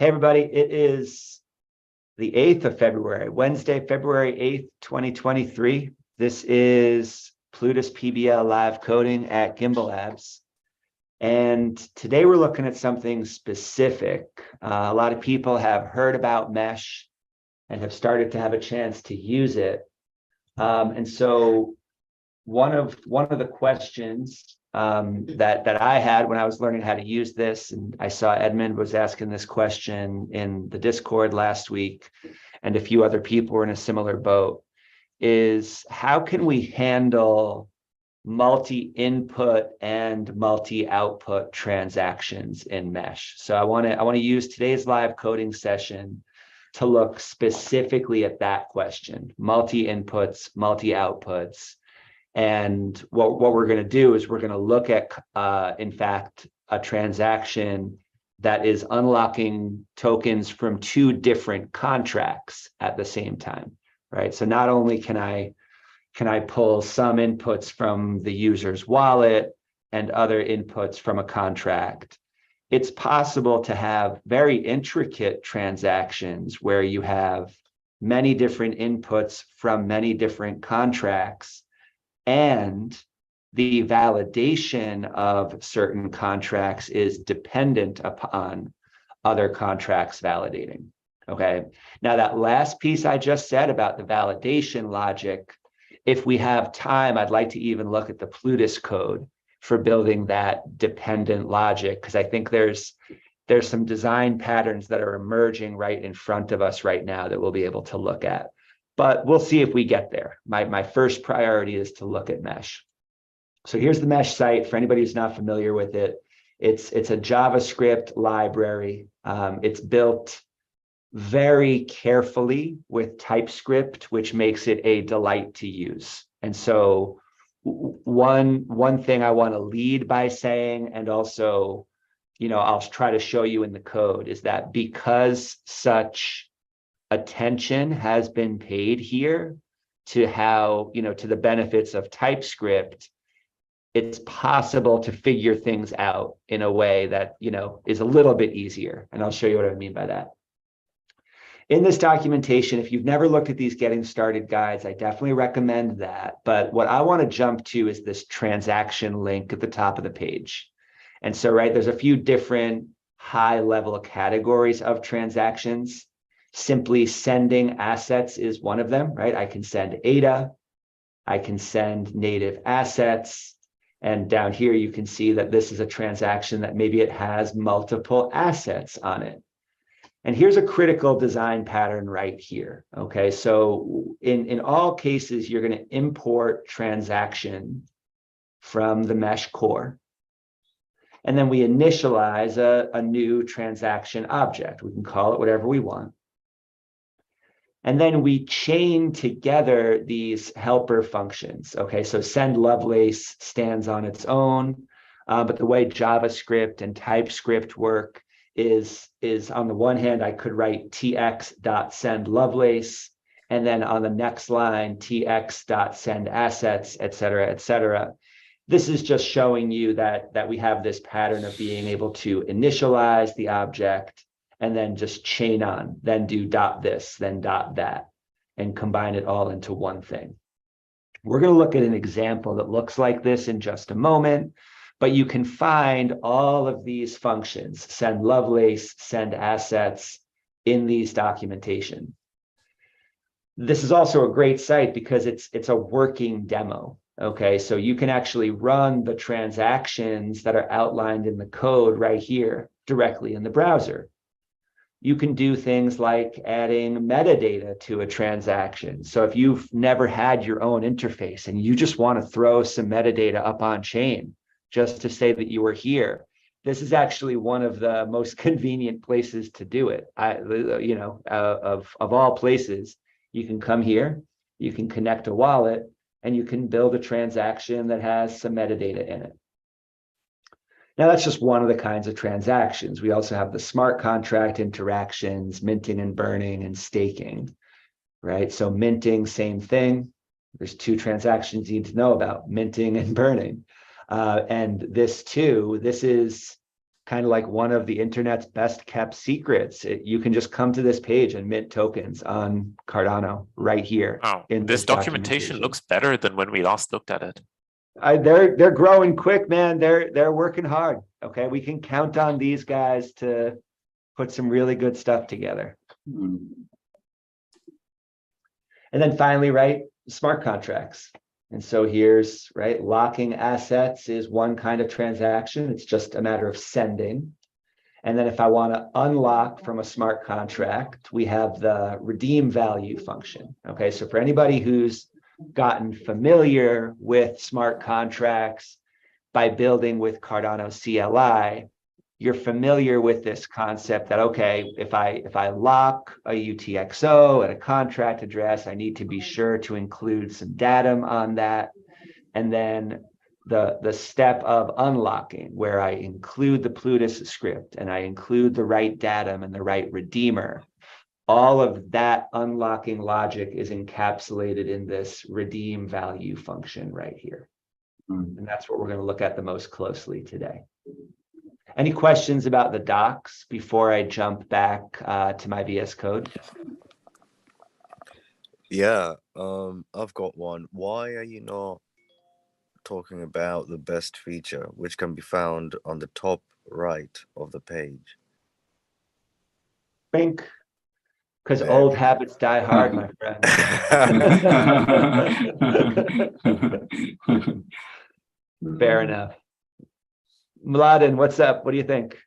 Hey, everybody, it is the 8th of February, Wednesday, February 8th, 2023. This is Plutus PBL live coding at Gimbal Labs. And today we're looking at something specific. A lot of people have heard about mesh and have started to have a chance to use it. And so one of the questions that I had when I was learning how to use this, and I saw Edmund was asking this question in the Discord last week, and a few other people were in a similar boat, is how can we handle multi-input and multi-output transactions in mesh? So I want to use today's live coding session to look specifically at that question: multi-inputs, multi-outputs. And what we're going to do is we're going to look at, in fact, a transaction that is unlocking tokens from two different contracts at the same time, right? So not only can I pull some inputs from the user's wallet and other inputs from a contract, it's possible to have very intricate transactions where you have many different inputs from many different contracts, and the validation of certain contracts is dependent upon other contracts validating, okay? Now, that last piece I just said about the validation logic, if we have time, I'd like to even look at the Plutus code for building that dependent logic, because I think there's some design patterns that are emerging right in front of us right now that we'll be able to look at. But we'll see if we get there. My first priority is to look at mesh. So here's the mesh site. For anybody who's not familiar with it, it's a JavaScript library. It's built very carefully with TypeScript, which makes it a delight to use. And so one thing I want to lead by saying, and also, I'll try to show you in the code, is that because such attention has been paid here to how, to the benefits of TypeScript, it's possible to figure things out in a way that, is a little bit easier. And I'll show you what I mean by that. In this documentation, if you've never looked at these getting started guides, I definitely recommend that. But what I want to jump to is this transaction link at the top of the page. And so, right, there's a few different high-level categories of transactions. Simply sending assets is one of them, right? I can send ADA, I can send native assets, and down here you can see that this is a transaction that maybe it has multiple assets on it. And here's a critical design pattern right here, okay? So in all cases, you're going to import transaction from the mesh core, and then we initialize a new transaction object. We can call it whatever we want. And then we chain together these helper functions. Okay, so send Lovelace stands on its own, but the way JavaScript and TypeScript work is on the one hand, I could write tx.sendLovelace, and then on the next line, tx.sendassets, et cetera, et cetera. This is just showing you that we have this pattern of being able to initialize the object and then just chain on, then do dot this, then dot that, and combine it all into one thing. We're going to look at an example that looks like this in just a moment, but you can find all of these functions, send Lovelace, send assets, in these documentation. This is also a great site because it's a working demo. Okay, so you can actually run the transactions that are outlined in the code right here directly in the browser. You can do things like adding metadata to a transaction. So if you've never had your own interface and you just want to throw some metadata up on chain just to say that you were here, this is actually one of the most convenient places to do it. Of all places, you can come here, you can connect a wallet, and you can build a transaction that has some metadata in it. Now, that's just one of the kinds of transactions. We also have the smart contract interactions, minting and burning, and staking, right? So minting, same thing. There's two transactions you need to know about, minting and burning. And this too, this is kind of like one of the internet's best kept secrets. You can just come to this page and mint tokens on Cardano right here. Wow, in this documentation looks better than when we last looked at it. They're growing quick, man. They're working hard. Okay, we can count on these guys to put some really good stuff together. And then finally, right, smart contracts. And so here's, right, locking assets is one kind of transaction. It's just a matter of sending. And then if I want to unlock from a smart contract, we have the redeem value function. Okay, so for anybody who's gotten familiar with smart contracts by building with Cardano CLI, you're familiar with this concept that, okay, if I lock a UTXO at a contract address, I need to be sure to include some datum on that. And then the step of unlocking, where I include the Plutus script and I include the right datum and the right redeemer, all of that unlocking logic is encapsulated in this redeem value function right here. And that's what we're going to look at the most closely today. Any questions about the docs before I jump back to my VS Code? Yeah, I've got one. Why are you not talking about the best feature, which can be found on the top right of the page? Think, because old habits die hard, my friend. Fair enough. Mladen, what's up? What do you think?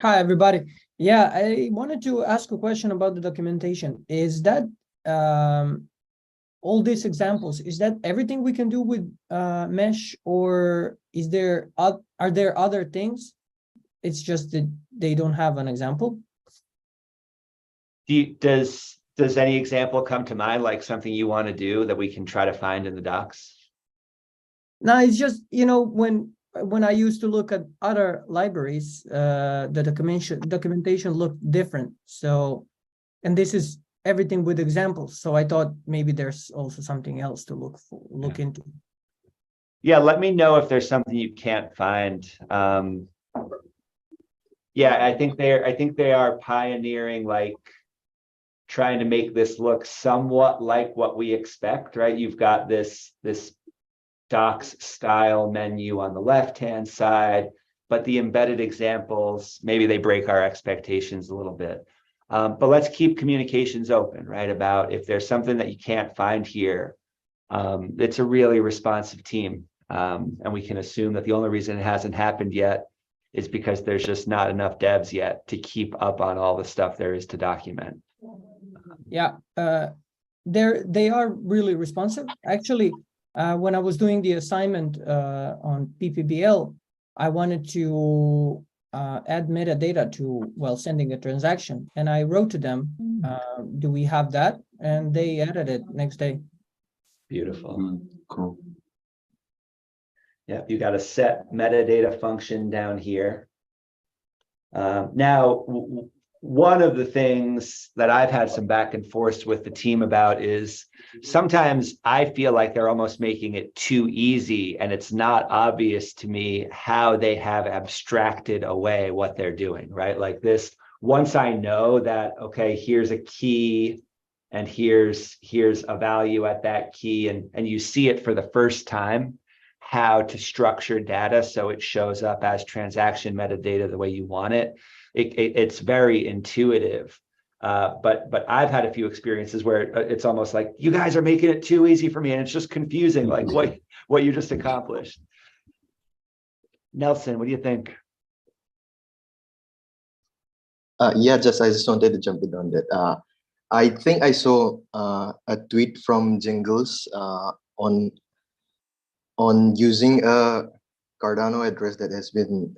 Hi, everybody. Yeah, I wanted to ask a question about the documentation. Is that all these examples, is that everything we can do with mesh, or is there are there other things? It's just that they don't have an example. Does any example come to mind, like something you want to do that we can try to find in the docs? No, it's just, you know, when I used to look at other libraries, the documentation looked different. So, and this is everything with examples. So I thought maybe there's also something else to look into. Yeah, let me know if there's something you can't find. Yeah, I think they are pioneering, like trying to make this look somewhat like what we expect, right? You've got this docs style menu on the left-hand side, but the embedded examples, maybe they break our expectations a little bit. But let's keep communications open, right? About if there's something that you can't find here, it's a really responsive team. And we can assume that the only reason it hasn't happened yet is because there's just not enough devs yet to keep up on all the stuff there is to document. Yeah, they are really responsive. Actually, when I was doing the assignment on PBL, I wanted to add metadata to, well, sending a transaction. And I wrote to them, do we have that? And they added it next day. Beautiful. Cool. Yeah, you got a set metadata function down here. Now, one of the things that I've had some back and forth with the team about is sometimes I feel like they're almost making it too easy, and it's not obvious to me how they have abstracted away what they're doing, right? Like this, once I know that, okay, here's a key and here's a value at that key, and you see it for the first time, how to structure data so it shows up as transaction metadata the way you want it. It's very intuitive, but I've had a few experiences where it's almost like you guys are making it too easy for me, and it's just confusing, like what you just accomplished. Nelson, what do you think? Yeah, I just wanted to jump in on that. I think I saw a tweet from Jingles on using a Cardano address that has been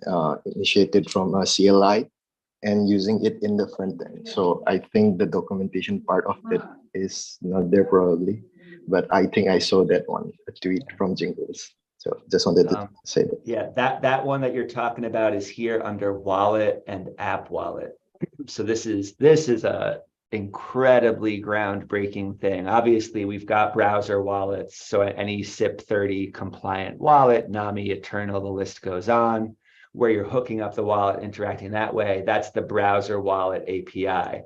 initiated from a CLI and using it in the front end. So I think the documentation part of it is not there probably, but I think I saw that one, a tweet from Jingles. So just wanted to say that. Yeah, that one that you're talking about is here under wallet and app wallet. So this is incredibly groundbreaking thing. Obviously, we've got browser wallets, so any SIP30 compliant wallet, NAMI, Eternal, the list goes on, where you're hooking up the wallet, interacting that way. That's the browser wallet API.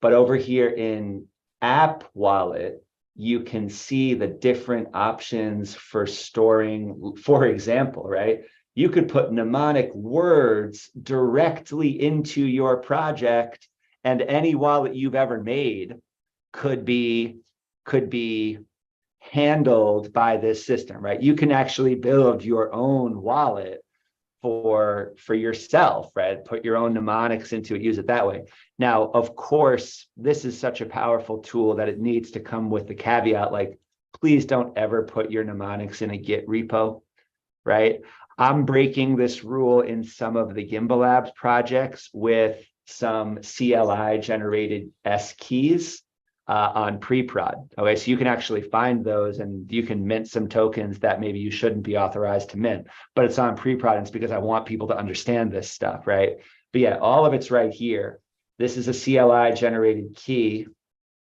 But over here in app wallet, you can see the different options for storing, for example, right? You could put mnemonic words directly into your project, and any wallet you've ever made could be handled by this system, right? You can actually build your own wallet for yourself, right? Put your own mnemonics into it, use it that way. Now, of course, this is such a powerful tool that it needs to come with the caveat, like, please don't ever put your mnemonics in a Git repo, right? I'm breaking this rule in some of the Gimbal Labs projects with some CLI generated S keys on pre-prod. Okay, so you can actually find those and you can mint some tokens that maybe you shouldn't be authorized to mint, but it's on pre-prod. And it's because I want people to understand this stuff, right? But yeah, all of it's right here. This is a CLI generated key,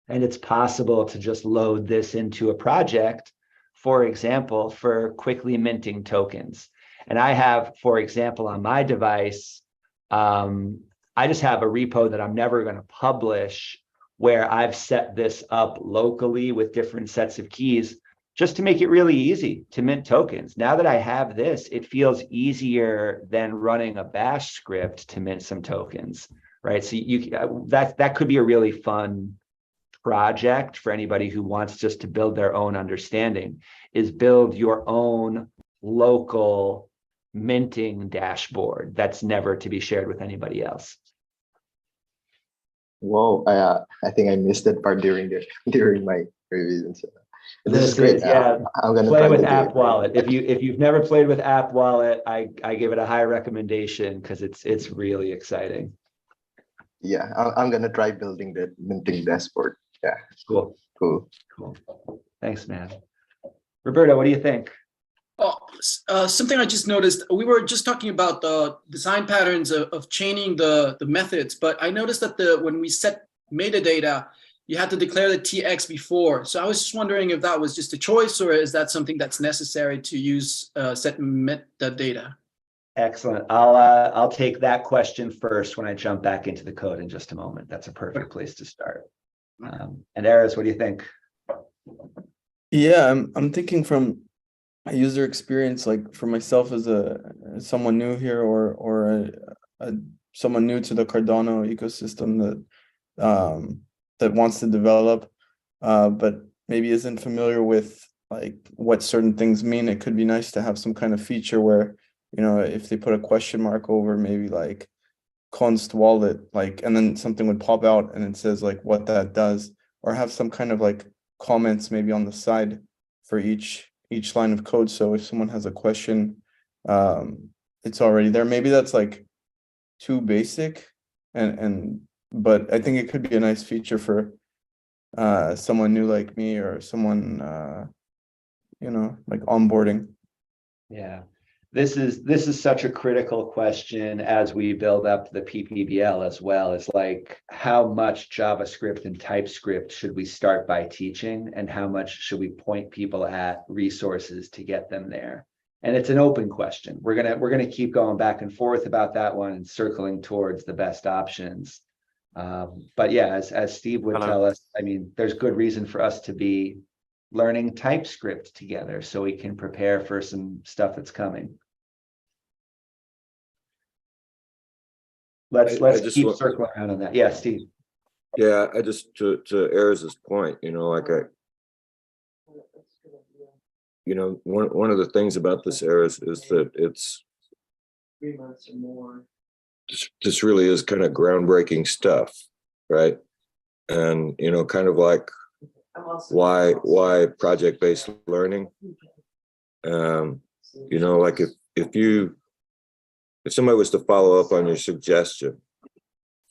and it's possible to just load this into a project, for example, for quickly minting tokens. And I have, for example, on my device, I just have a repo that I'm never going to publish, where I've set this up locally with different sets of keys just to make it really easy to mint tokens. Now that I have this, it feels easier than running a bash script to mint some tokens, right? So that could be a really fun project for anybody who wants just to build their own understanding, is build your own local minting dashboard that's never to be shared with anybody else. Whoa, I think I missed that part during my revision. So this is great. Yeah, I'm gonna play try with to do App it. Wallet. If you've never played with App Wallet, I give it a high recommendation because it's really exciting. Yeah, I'm gonna try building that minting dashboard. Yeah, Cool. cool. Thanks, man. Roberto, what do you think? Something I just noticed, we were just talking about the design patterns of chaining the methods, but I noticed that when we set metadata, you had to declare the TX before. So I was just wondering if that was just a choice, or is that something that's necessary to use set metadata? Excellent. I'll take that question first when I jump back into the code in just a moment. That's a perfect place to start. And Aris, what do you think? Yeah, I'm thinking from a user experience, like for myself as someone new here, or someone new to the Cardano ecosystem that wants to develop, but maybe isn't familiar with like what certain things mean. It could be nice to have some kind of feature where, you know, if they put a question mark over maybe like const wallet, like, and then something would pop out and it says like what that does, or have some kind of like comments maybe on the side for each line of code. So if someone has a question, it's already there. Maybe that's like too basic, but I think it could be a nice feature for someone new like me, or someone you know, like onboarding. Yeah, this is such a critical question as we build up the PPBL as well. Is like, how much JavaScript and TypeScript should we start by teaching, and how much should we point people at resources to get them there? And it's an open question. We're gonna keep going back and forth about that one and circling towards the best options. But yeah, as Steve would tell us, I mean, there's good reason for us to be learning TypeScript together so we can prepare for some stuff that's coming. Let's keep circling around on that. Yeah, Steve. Yeah, I just to Ariz's point, you know, like one of the things about this Aris is that it's 3 months or more. This really is kind of groundbreaking stuff, right? And you know, kind of like why project-based learning. You know, like if somebody was to follow up on your suggestion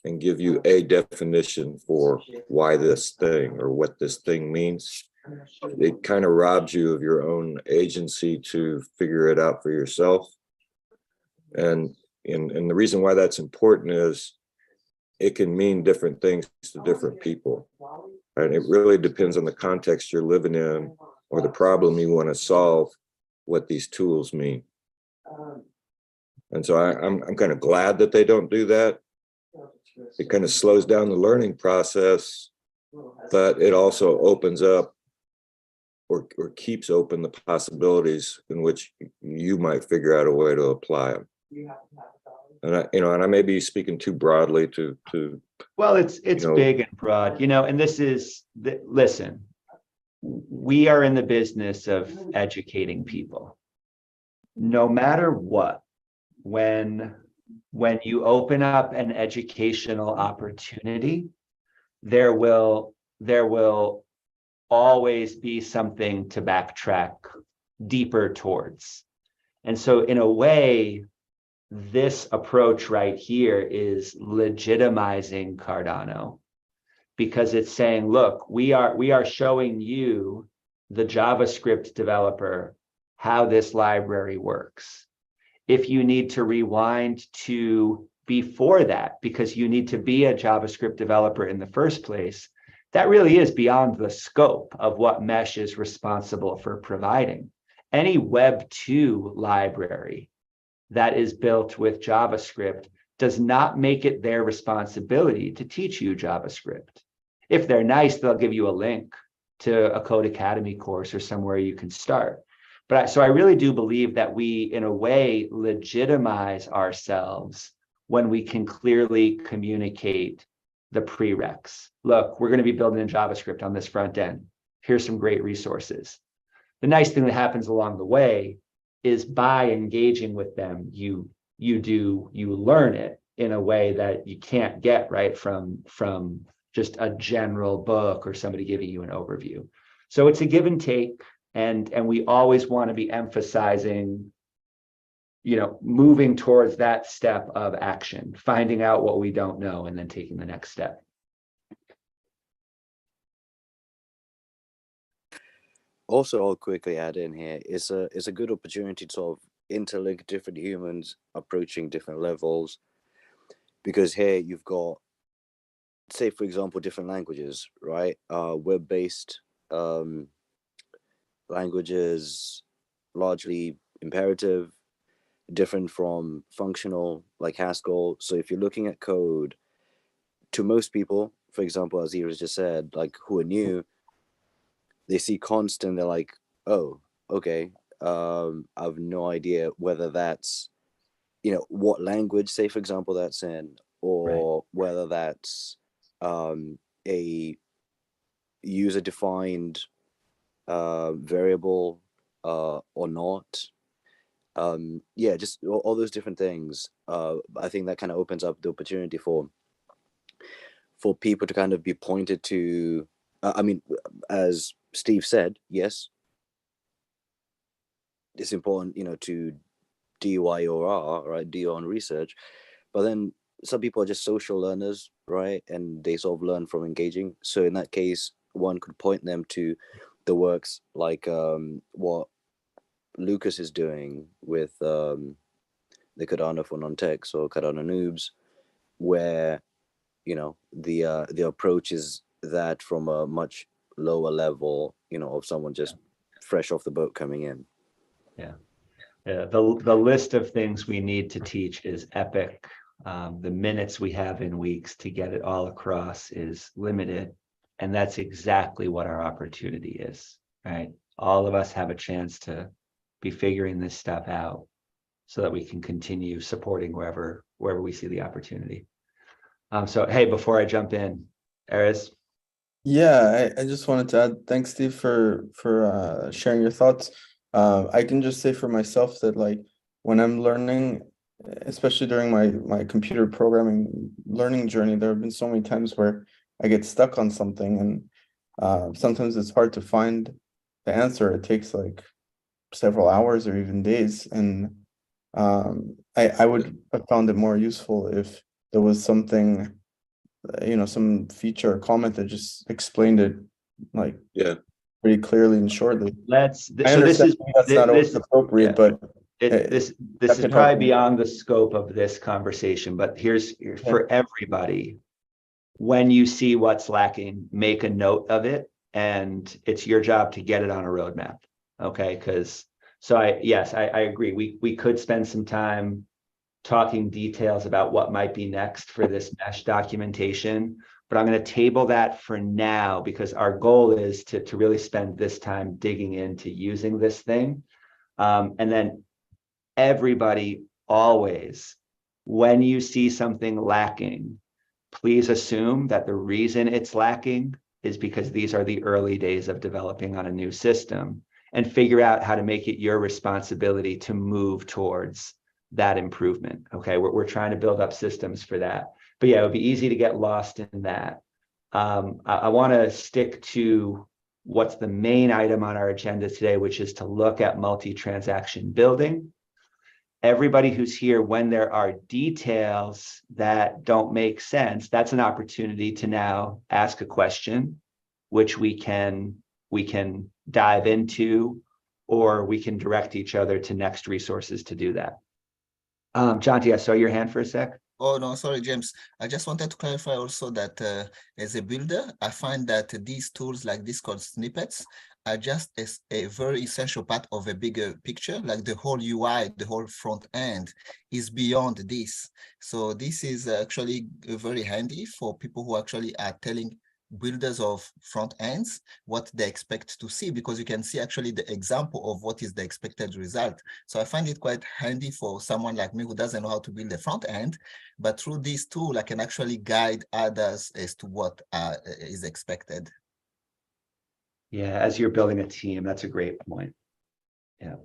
and give you a definition for why this thing or what this thing means, it kind of robs you of your own agency to figure it out for yourself. And the reason why that's important is it can mean different things to different people. And it really depends on the context you're living in or the problem you want to solve, what these tools mean. And so I'm kind of glad that they don't do that. It kind of slows down the learning process, but it also opens up or keeps open the possibilities in which you might figure out a way to apply them. And I may be speaking too broadly to Well, it's know, big and broad, and this is listen, we are in the business of educating people. No matter what, when you open up an educational opportunity, there will always be something to backtrack deeper towards. And so in a way, this approach right here is legitimizing Cardano, because it's saying, look, we are showing you, the JavaScript developer, how this library works. If you need to rewind to before that, because you need to be a JavaScript developer in the first place, that really is beyond the scope of what Mesh is responsible for providing. Any Web 2 library that is built with JavaScript does not make it their responsibility to teach you JavaScript. If they're nice, they'll give you a link to a Code Academy course or somewhere you can start. So I really do believe that we, in a way, legitimize ourselves when we can clearly communicate the prereqs. Look, we're going to be building in JavaScript on this front end. Here's some great resources. The nice thing that happens along the way is by engaging with them, you learn it in a way that you can't get right from just a general book or somebody giving you an overview. So it's a give and take, and we always want to be emphasizing, moving towards that step of action, finding out what we don't know, and then taking the next step. Also, I'll quickly add in here, it's a good opportunity to sort of interlink different humans approaching different levels, because here you've got, say for example, different languages, right? Web-based languages, largely imperative, different from functional like Haskell. So if you're looking at code, to most people, for example, as Iris just said, like who are new, they see const and they're like, oh, okay, I have no idea whether that's, what language, say for example, that's in, or whether that's a user-defined variable or not. Just all those different things. I think that kind of opens up the opportunity for people to kind of be pointed to. As Steve said, yes, it's important, to DYOR, right? Do your own research, but then some people are just social learners, right? And they sort of learn from engaging. So in that case, one could point them to the works like what Lucas is doing with the Cardano for non-techs or Cardano noobs, where the approach is that from a much lower level, of someone just fresh off the boat coming in. The list of things we need to teach is epic. The minutes we have in weeks to get it all across is limited, and that's exactly what our opportunity is, right? All of us have a chance to be figuring this stuff out so that we can continue supporting wherever we see the opportunity. So hey, before I jump in, Aris. Yeah, I just wanted to add, thanks Steve for sharing your thoughts. I can just say for myself that like when I'm learning, especially during my computer programming learning journey, there have been so many times where I get stuck on something, and sometimes it's hard to find the answer. It takes like several hours or even days, and I would have found it more useful if there was something, some feature or comment that just explained it like pretty clearly and shortly. That's not always appropriate, but this is probably beyond the scope of this conversation. But here's for everybody. when you see what's lacking, make a note of it, and it's your job to get it on a roadmap. Okay, because I agree. We could spend some time talking details about what might be next for this mesh documentation, but I'm going to table that for now because our goal is to really spend this time digging into using this thing. And then everybody always, when you see something lacking, please assume that the reason it's lacking is because these are the early days of developing on a new system, and figure out how to make it your responsibility to move towards that improvement. Okay, we're trying to build up systems for that. But yeah, it would be easy to get lost in that. I want to stick to what's the main item on our agenda today, which is to look at multi-transaction building. Everybody who's here, when there are details that don't make sense, that's an opportunity to now ask a question, which we can dive into, or we can direct each other to next resources to do that. Jonty, I saw your hand for a sec. Oh, no, sorry, James. I just wanted to clarify also that as a builder, I find that these tools like this called snippets are just a very essential part of a bigger picture, like the whole UI, the whole front end is beyond this. So this is actually very handy for people who actually are telling builders of front ends what they expect to see, because you can see actually the example of what is the expected result. So I find it quite handy for someone like me who doesn't know how to build a front end, but through this tool I can actually guide others as to what is expected. Yeah, as you're building a team, that's a great point. Yeah.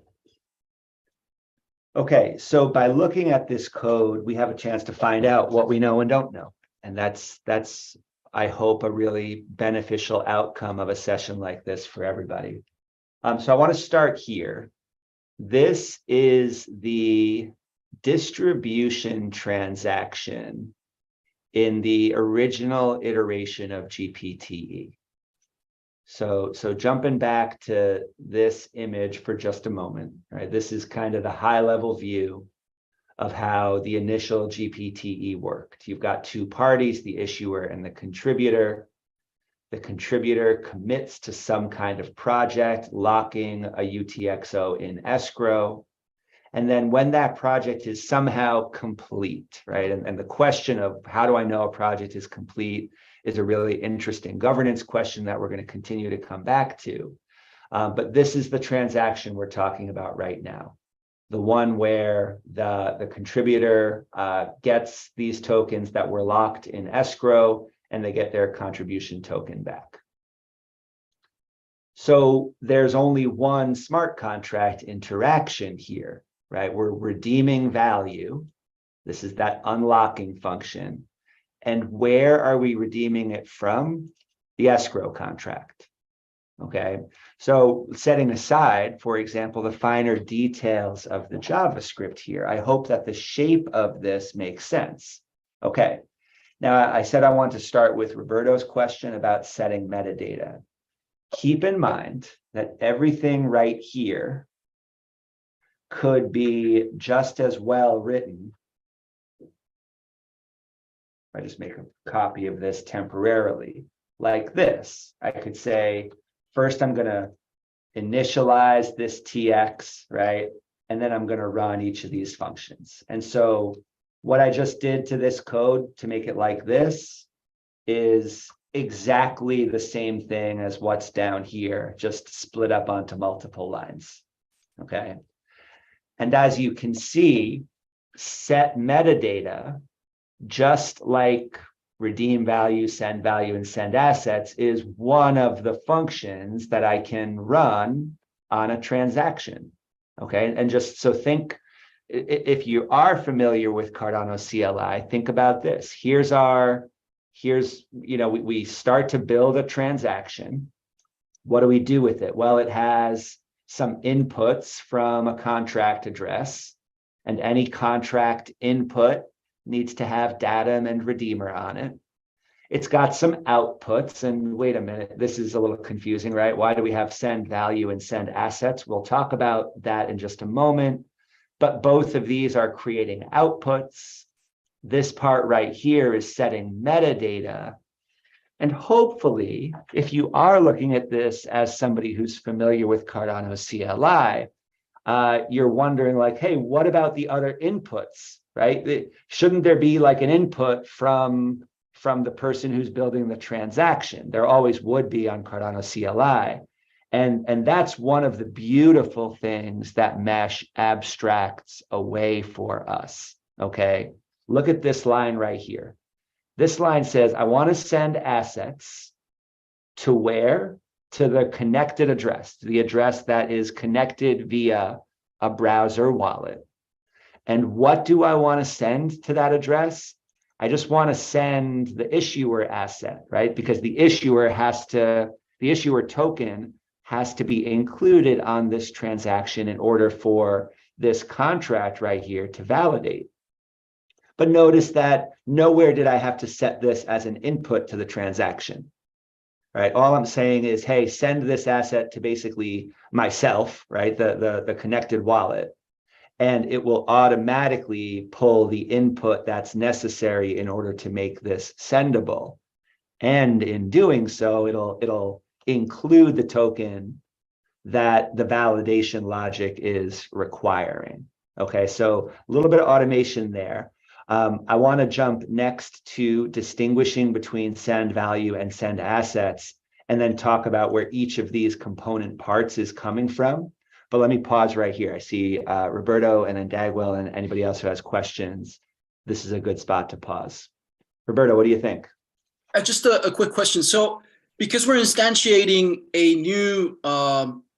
Okay, so by looking at this code, we have a chance to find out what we know and don't know. And that's I hope, a really beneficial outcome of a session like this for everybody. So I want to start here. This is the distribution transaction in the original iteration of GPTE. So jumping back to this image for just a moment, right? This is kind of the high level view of how the initial GPTE worked. You've got two parties, the issuer and the contributor. The contributor commits to some kind of project, locking a UTXO in escrow. And then when that project is somehow complete, right? And the question of how do I know a project is complete is a really interesting governance question that we're going to continue to come back to. But this is the transaction we're talking about right now. The one where the contributor gets these tokens that were locked in escrow, and they get their contribution token back. So there's only one smart contract interaction here, right? We're redeeming value. This is that unlocking function. And where are we redeeming it from? The escrow contract. Okay, so setting aside, for example, the finer details of the JavaScript here, I hope that the shape of this makes sense. Okay, now I said I want to start with Roberto's question about setting metadata. Keep in mind that everything right here could be just as well written. I just make a copy of this temporarily, like this. I could say, first, I'm going to initialize this TX, right? And then I'm going to run each of these functions. And so what I just did to this code to make it like this is exactly the same thing as what's down here, just split up onto multiple lines, okay? And as you can see, set metadata, just like redeem value, and send assets, is one of the functions that I can run on a transaction. Okay, and just so think, if you are familiar with Cardano CLI, think about this. We start to build a transaction. What do we do with it? Well, it has some inputs from a contract address, and any contract input needs to have datum and redeemer on it. It's got some outputs, and wait a minute, this is a little confusing, right? Why do we have send value and send assets? We'll talk about that in just a moment, but both of these are creating outputs. This part right here is setting metadata. And hopefully, if you are looking at this as somebody who's familiar with Cardano CLI, you're wondering like, hey, what about the other inputs, right? Shouldn't there be like an input from the person who's building the transaction? There always would be on Cardano CLI. And that's one of the beautiful things that Mesh abstracts away for us, okay? Look at this line right here. This line says, I want to send assets to where? To the connected address, to the address that is connected via a browser wallet. And what do I want to send to that address? I just want to send the issuer asset, right? Because the issuer token has to be included on this transaction in order for this contract right here to validate. But notice that nowhere did I have to set this as an input to the transaction, right? All I'm saying is, hey, send this asset to basically myself, right? The connected wallet, and it will automatically pull the input that's necessary in order to make this sendable. And in doing so, it'll include the token that the validation logic is requiring. Okay, so a little bit of automation there. I want to jump next to distinguishing between send value and send assets, and then talk about where each of these component parts is coming from. But let me pause right here. I see Roberto and then Dagwell and anybody else who has questions. This is a good spot to pause. Roberto, what do you think? Just a quick question. So because we're instantiating a new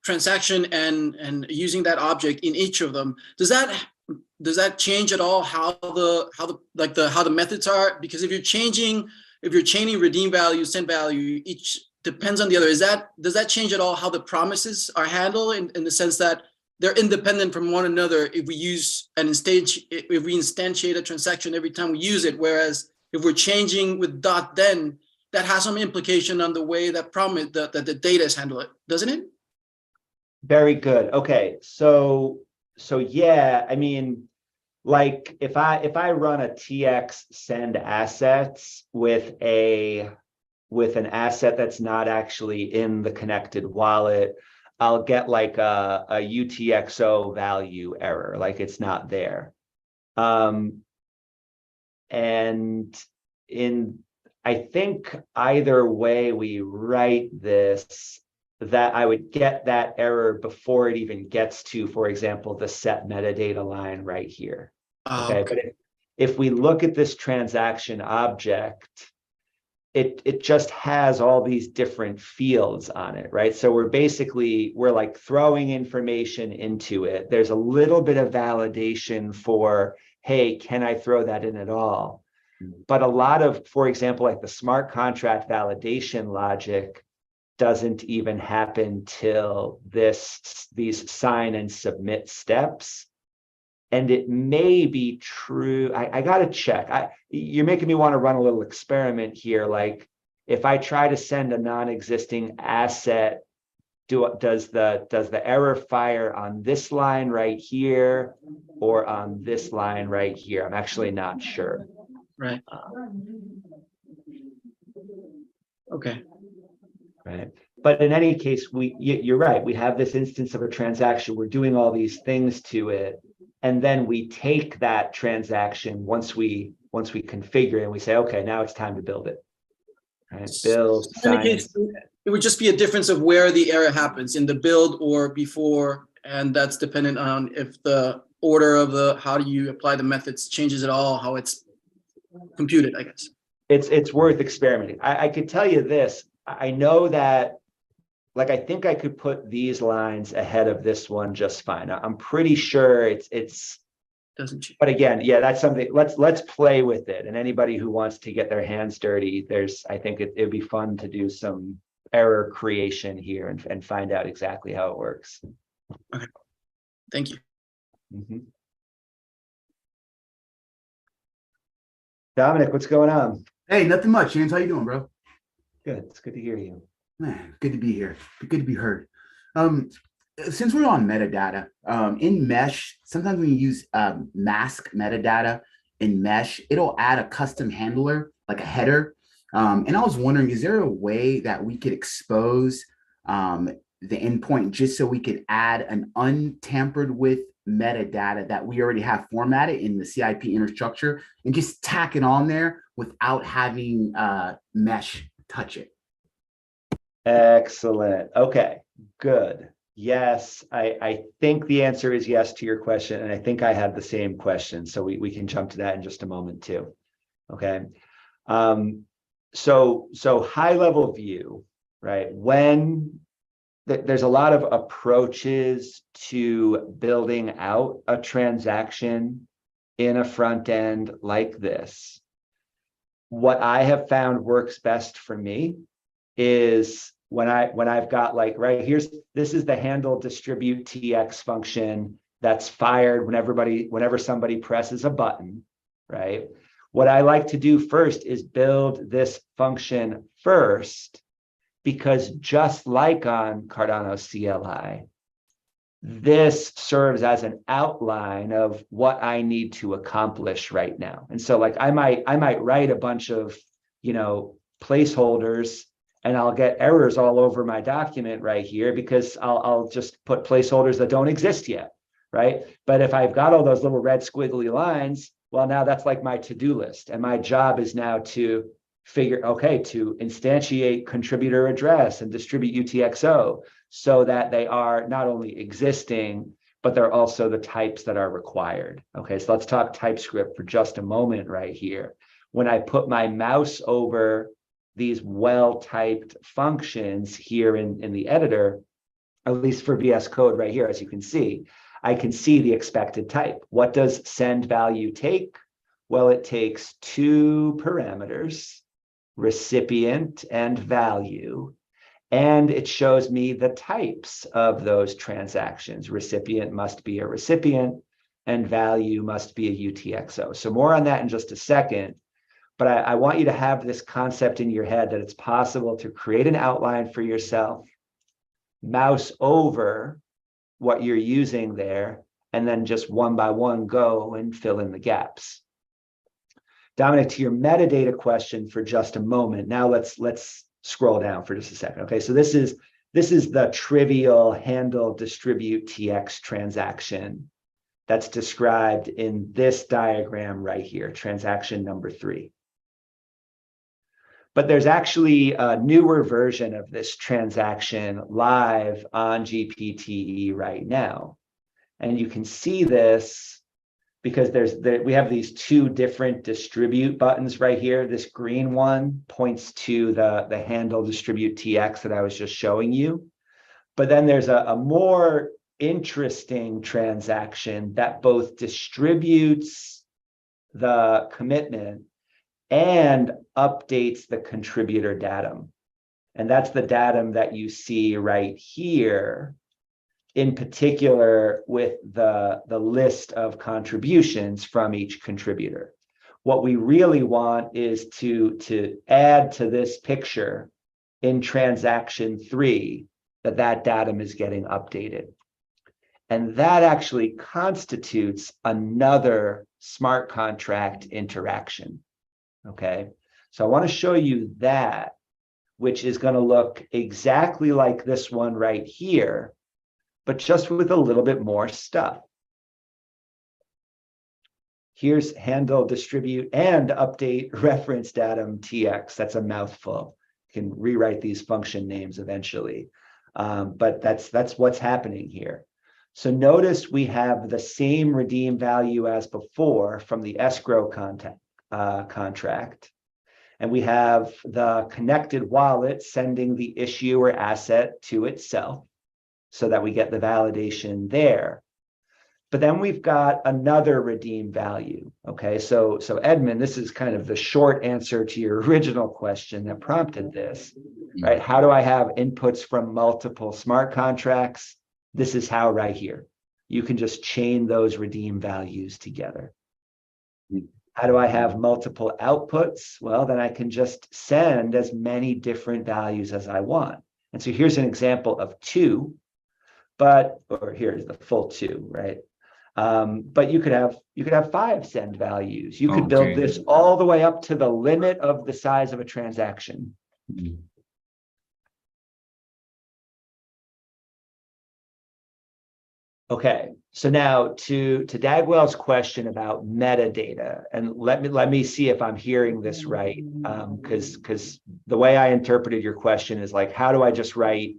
transaction and using that object in each of them, does that change at all how the methods are? Because if you're chaining redeem value, send value, each depends on the other. Does that change at all how the promises are handled in the sense that they're independent from one another if we use if we instantiate a transaction every time we use it? Whereas if we're changing with .then, that has some implication on the way that the data is handled, doesn't it? Very good. Okay, so yeah, I mean, like if I run a TX send assets with an asset that's not actually in the connected wallet, I'll get like a UTXO value error, like it's not there. And I think either way we write this, that I would get that error before it even gets to, for example, the set metadata line right here. Okay, but if we look at this transaction object, it just has all these different fields on it, right? So we're like throwing information into it. There's a little bit of validation for, hey, can I throw that in at all? But a lot of, for example, like the smart contract validation logic doesn't even happen till these sign and submit steps. And it may be true. I got to check. You're making me want to run a little experiment here. Like if I try to send a non-existing asset, does the error fire on this line right here or on this line right here? I'm actually not sure. Right. Okay. Right. But in any case, you're right. We have this instance of a transaction. We're doing all these things to it. And then we take that transaction once we configure it and we say, okay, now it's time to build it. Right? Build. In any case, it would just be a difference of where the error happens, in the build or before, and that's dependent on if the order of how do you apply the methods changes at all, how it's computed, I guess. It's worth experimenting. I could tell you this. I know that, like, I think I could put these lines ahead of this one just fine. I'm pretty sure it's doesn't change. But again, yeah, that's something. Let's play with it. And anybody who wants to get their hands dirty, I think it'd be fun to do some error creation here and find out exactly how it works. Okay, thank you. Mm-hmm. Dominic, what's going on? Hey, nothing much, James. How you doing, bro? Good. It's good to hear you. Man, good to be here. Good to be heard. Since we're on metadata, in Mesh, sometimes when you use mask metadata, in Mesh, it'll add a custom handler, like a header. And I was wondering, is there a way that we could expose the endpoint just so we could add an untampered with metadata that we already have formatted in the CIP inner structure and just tack it on there without having Mesh touch it? Excellent. Okay, good. Yes, I think the answer is yes to your question, and I think I had the same question, so we can jump to that in just a moment too. Okay. So high level view, right? When there's a lot of approaches to building out a transaction in a front end like this. What I have found works best for me is when I've got like, right, this is the handle distribute TX function that's fired whenever somebody presses a button, right? What I like to do first is build this function first, because just like on Cardano CLI, this serves as an outline of what I need to accomplish right now. And so like I might write a bunch of, placeholders, and I'll get errors all over my document right here because I'll just put placeholders that don't exist yet, right? But if I've got all those little red squiggly lines, well, now that's like my to-do list. And my job is now to to instantiate contributor address and distribute UTXO so that they are not only existing, but they're also the types that are required. Okay, so let's talk TypeScript for just a moment right here. When I put my mouse over these well-typed functions here in the editor, at least for VS Code right here, as you can see, I can see the expected type. What does send value take? Well, it takes two parameters, recipient and value, and it shows me the types of those transactions. Recipient must be a recipient and value must be a UTXO. So more on that in just a second. But I want you to have this concept in your head that it's possible to create an outline for yourself, mouse over what you're using there, and then just one by one go and fill in the gaps. Dominic, to your metadata question for just a moment. Now let's scroll down for just a second. Okay, so this is the trivial handle distribute TX transaction that's described in this diagram right here, transaction number 3. But there's actually a newer version of this transaction live on GPTE right now. And you can see this because we have these two different distribute buttons right here. This green one points to the handle distribute TX that I was just showing you. But then there's a more interesting transaction that both distributes the commitment and updates the contributor datum. And that's the datum that you see right here, in particular with the list of contributions from each contributor. What we really want is to add to this picture in transaction 3 that datum is getting updated. And that actually constitutes another smart contract interaction. Okay, so I want to show you that, which is going to look exactly like this one right here, but just with a little bit more stuff. Here's handle, distribute, and update reference datum TX. That's a mouthful. You can rewrite these function names eventually, but that's what's happening here. So notice we have the same redeem value as before from the escrow contract. And we have the connected wallet sending the issuer asset to itself so that we get the validation there. But then we've got another redeem value. Okay, so Edmund, this is kind of the short answer to your original question that prompted this, right? How do I have inputs from multiple smart contracts? This is how right here. You can just chain those redeem values together. How do I have multiple outputs? Well, then I can just send as many different values as I want. And so here's an example of 2, or here's the full 2, right? But you could have 5 send values. You could build Okay. this all the way up to the limit of the size of a transaction. Okay, so now to Dagwell's question about metadata, and let me see if I'm hearing this right, because the way I interpreted your question is like, how do I just write,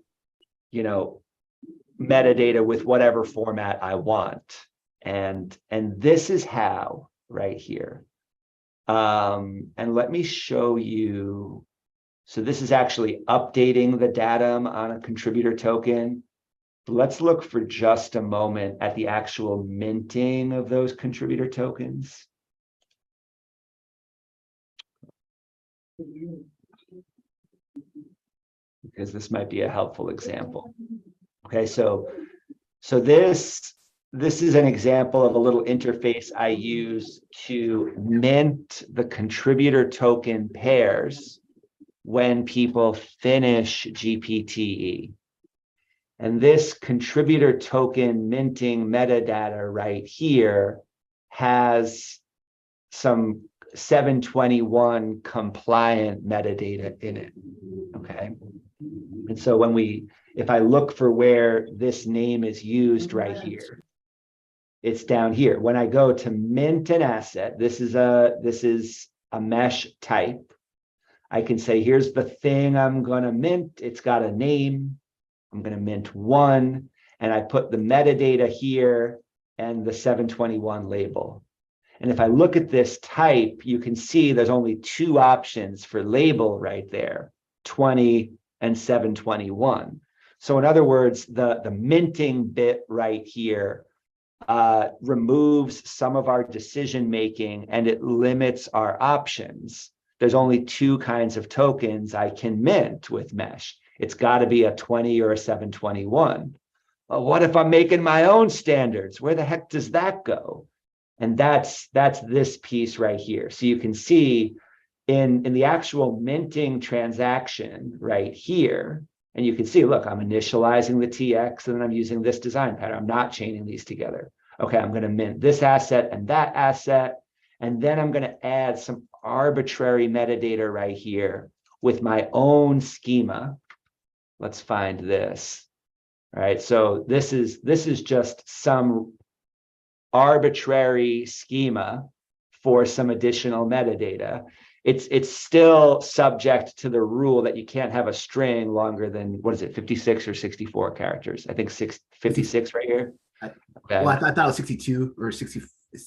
metadata with whatever format I want, and this is how right here, and let me show you. So this is actually updating the datum on a contributor token. Let's look for just a moment at the actual minting of those contributor tokens. Because this might be a helpful example. Okay, so this is an example of a little interface I use to mint the contributor token pairs when people finish GPTE. And this contributor token minting metadata right here has some 721 compliant metadata in it, okay? And so if I look for where this name is used right here, it's down here. When I go to mint an asset, this is a mesh type. I can say, here's the thing I'm gonna mint. It's got a name. I'm going to mint 1, and I put the metadata here and the 721 label. And if I look at this type, you can see there's only 2 options for label right there, 20 and 721. So in other words, the minting bit right here removes some of our decision making, and it limits our options. There's only 2 kinds of tokens I can mint with Mesh. It's got to be a 20 or a 721. Well, what if I'm making my own standards? Where the heck does that go? And that's this piece right here. So you can see in the actual minting transaction right here, and you can see, look, I'm initializing the TX and then I'm using this design pattern. I'm not chaining these together. Okay, I'm going to mint this asset and that asset, and then I'm going to add some arbitrary metadata right here with my own schema. Let's find this. All right, so this is just some arbitrary schema for some additional metadata. It's still subject to the rule that you can't have a string longer than, what is it, 56 or 64 characters? I think 56 right here. Okay. Well, I thought it was 62 or 60.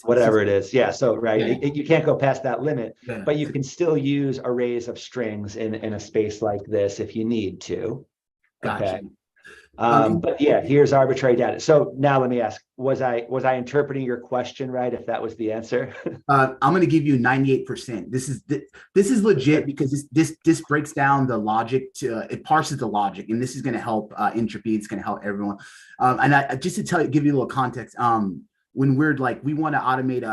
Whatever it is. Yeah, so right, Yeah. you can't go past that limit, Yeah. but you can still use arrays of strings in a space like this if you need to. Gotcha. Okay. But yeah, here's arbitrary data. So now let me ask, was I interpreting your question right, if that was the answer? I'm going to give you 98%. This is legit because this breaks down the logic it parses the logic, and this is going to help Entropy. It's going to help everyone. And just to give you a little context, when we're like, we want to automate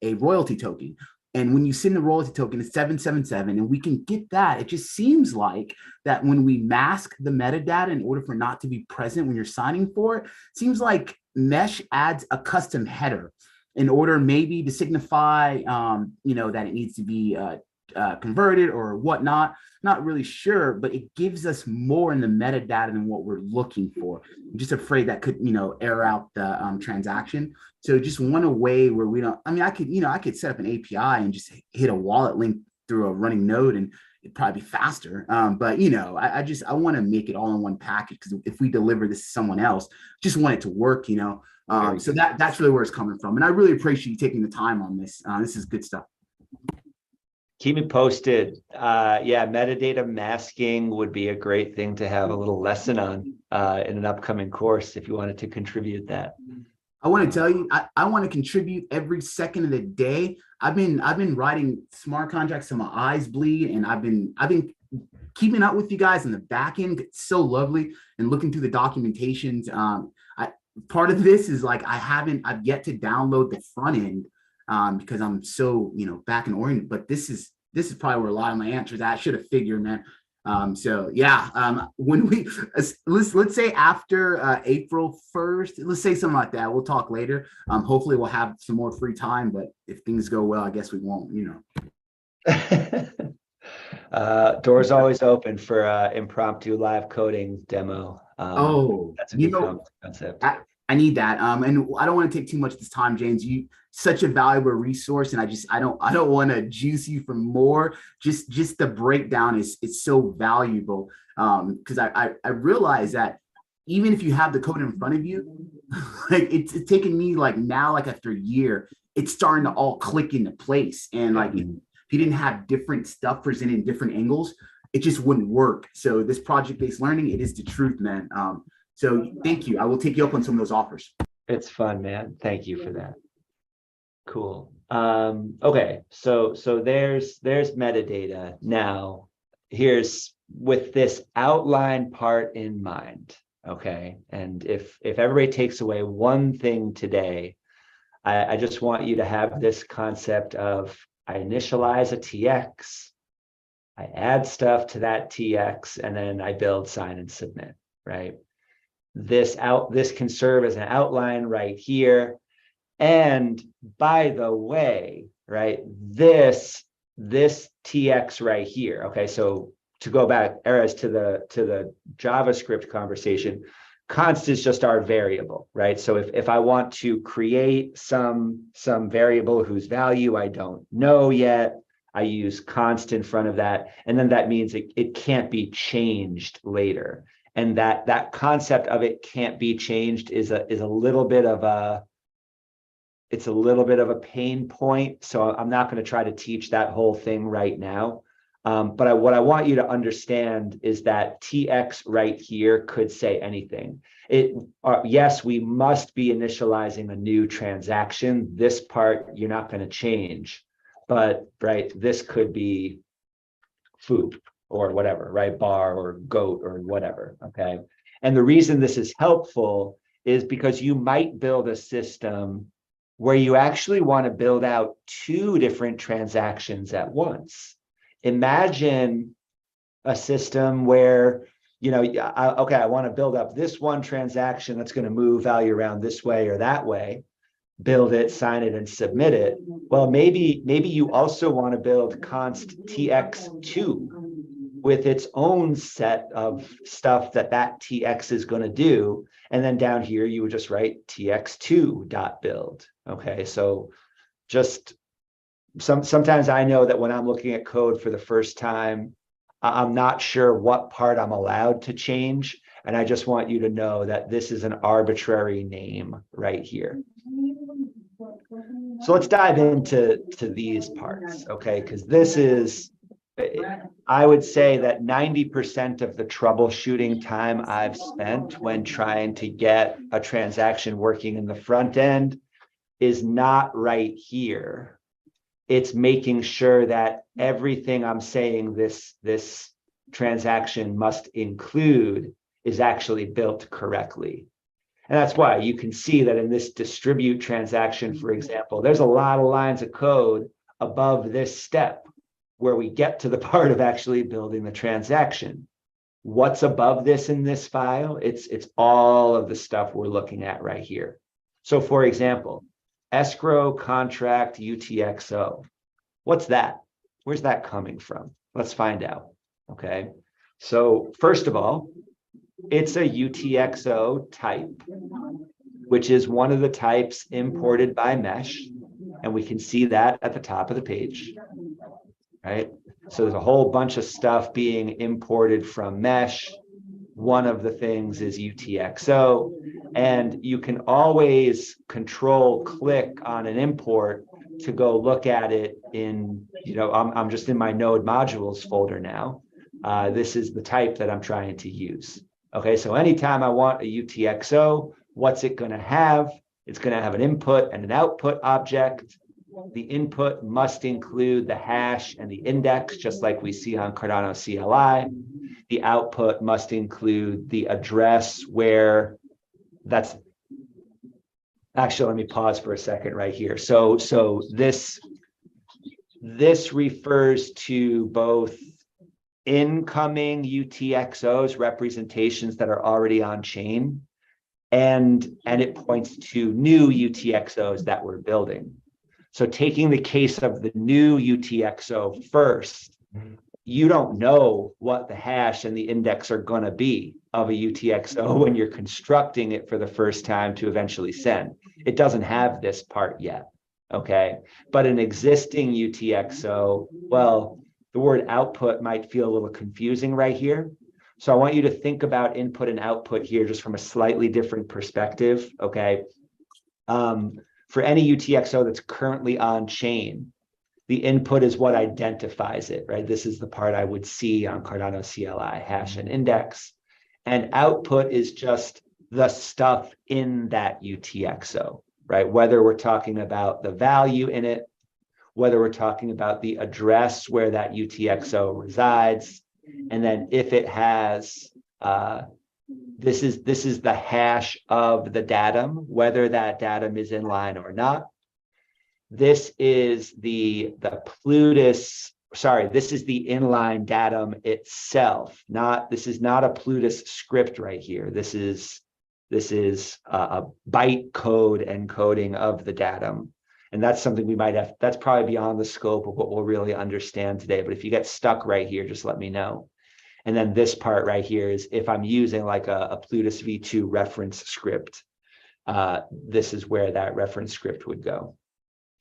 a royalty token. And when you send the royalty token, it's 777, and we can get that. It just seems like that when we mask the metadata in order for not to be present when you're signing for it, seems like Mesh adds a custom header in order maybe to signify, that it needs to be converted or whatnot. Not really sure, but it gives us more in the metadata than what we're looking for. I'm just afraid that could, air out the transaction. So just want a way where we don't, I could set up an API and just hit a wallet link through a running node and it'd probably be faster. But I want to make it all in one package, because if we deliver this to someone else, just want it to work, so that's really where it's coming from. And I really appreciate you taking the time on this. This is good stuff. Keep me posted. Yeah, metadata masking would be a great thing to have a little lesson on in an upcoming course if you wanted to contribute that. I want to tell you, I want to contribute every second of the day. I've been writing smart contracts till my eyes bleed, and I've been keeping up with you guys in the back end. It's so lovely, and looking through the documentations. Part of this is like I've yet to download the front end because I'm so back and oriented. But this is probably where a lot of my answers. I should have figured, man. So yeah, when we let's say after April 1st, let's say something like that. We'll talk later. Hopefully we'll have some more free time, but if things go well, I guess we won't, Doors always open for impromptu live coding demo. That's a good concept. I need that. And I don't want to take too much of this time, James. You such a valuable resource, and I don't want to juice you for more. Just the breakdown is so valuable. Because I realize that even if you have the code in front of you, like it's taken me like now, like after a year, it's starting to all click into place. And like if you didn't have different stuff presented in different angles, it just wouldn't work. So this project-based learning, it is the truth, man. So thank you. I will take you up on some of those offers. It's fun, man. Thank you for that. Cool. Okay, so there's metadata. Now, here's with this outline part in mind. Okay, and if everybody takes away one thing today, I just want you to have this concept of I initialize a TX, I add stuff to that TX, and then I build, sign, and submit, right? This can serve as an outline right here. And by the way, right, this TX right here. Okay, so to go back, Erez, to the JavaScript conversation, const is just our variable, right? So if I want to create some variable whose value I don't know yet, I use const in front of that, and then that means it can't be changed later. And that concept of it can't be changed is a little bit of a pain point. So I'm not going to try to teach that whole thing right now. But what I want you to understand is that TX right here could say anything. Yes, we must be initializing a new transaction. This part you're not going to change, but right, this could be food or whatever, right? Bar or goat or whatever, okay? And the reason this is helpful is because you might build a system where you actually want to build out two different transactions at once. Imagine a system where, I want to build up this one transaction that's going to move value around this way or that way, build it, sign it, and submit it. Well, maybe you also want to build const tx2 with its own set of stuff that TX is going to do. And then down here, you would just write tx2.build. Okay, so just sometimes I know that when I'm looking at code for the first time, I'm not sure what part I'm allowed to change. And I just want you to know that this is an arbitrary name right here. So let's dive into these parts, okay? Because this is, I would say that 90% of the troubleshooting time I've spent when trying to get a transaction working in the front end is not right here. It's making sure that everything I'm saying this transaction must include is actually built correctly. And that's why you can see that in this distribute transaction, for example, there's a lot of lines of code above this step where we get to the part of actually building the transaction. What's above this in this file? It's all of the stuff we're looking at right here. So for example, escrow contract UTXO. What's that? Where's that coming from? Let's find out. Okay. So first of all, it's a UTXO type, which is one of the types imported by Mesh. And we can see that at the top of the page, right? So there's a whole bunch of stuff being imported from Mesh. One of the things is UTXO, and you can always control click on an import to go look at it in, I'm just in my node modules folder now. This is the type that I'm trying to use. Okay, so anytime I want a UTXO, what's it going to have? It's going to have an input and an output object. The input must include the hash and the index, just like we see on Cardano CLI. The output must include the address where that's actually, let me pause for a second right here. So this refers to both incoming UTXOs, representations that are already on chain, and it points to new UTXOs that we're building. So taking the case of the new UTXO first, you don't know what the hash and the index are going to be of a UTXO when you're constructing it for the first time to eventually send. It doesn't have this part yet, okay? But an existing UTXO, well, the word output might feel a little confusing right here. So I want you to think about input and output here just from a slightly different perspective, okay? For any UTXO that's currently on chain, the input is what identifies it, right? This is the part I would see on Cardano CLI, hash and index. And output is just the stuff in that UTXO, right? Whether we're talking about the value in it, whether we're talking about the address where that UTXO resides, and then if it has, this is the hash of the datum, whether that datum is inline or not. This is the Plutus, sorry, this is the inline datum itself. This is not a Plutus script right here. This is a byte code encoding of the datum. And that's something we might have, that's probably beyond the scope of what we'll really understand today. But if you get stuck right here, just let me know. And then this part right here is if I'm using like a Plutus v2 reference script, this is where that reference script would go.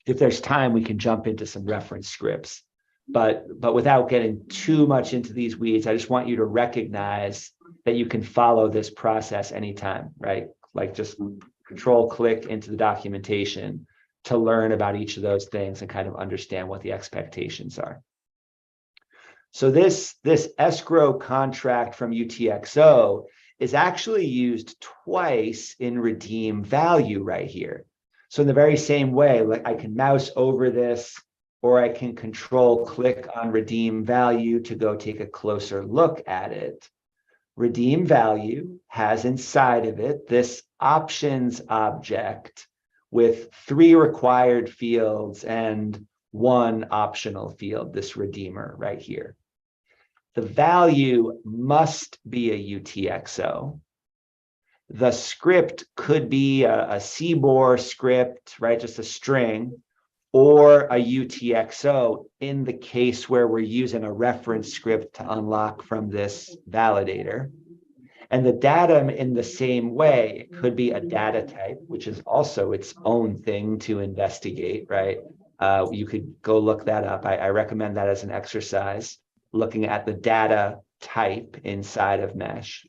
If there's time, we can jump into some reference scripts, but without getting too much into these weeds, I just want you to recognize that you can follow this process anytime, right? Like just control click into the documentation to learn about each of those things and kind of understand what the expectations are. So this escrow contract from UTXO is actually used twice in redeem value right here. So in the very same way, like I can mouse over this, or I can control click on redeem value to go take a closer look at it. Redeem value has inside of it this options object with 3 required fields and 1 optional field, this redeemer right here. The value must be a UTXO. The script could be a CBOR script, right? Just a string, or a UTXO in the case where we're using a reference script to unlock from this validator. And the datum in the same way, it could be a data type, which is also its own thing to investigate, right? You could go look that up. I recommend that as an exercise, looking at the data type inside of Mesh.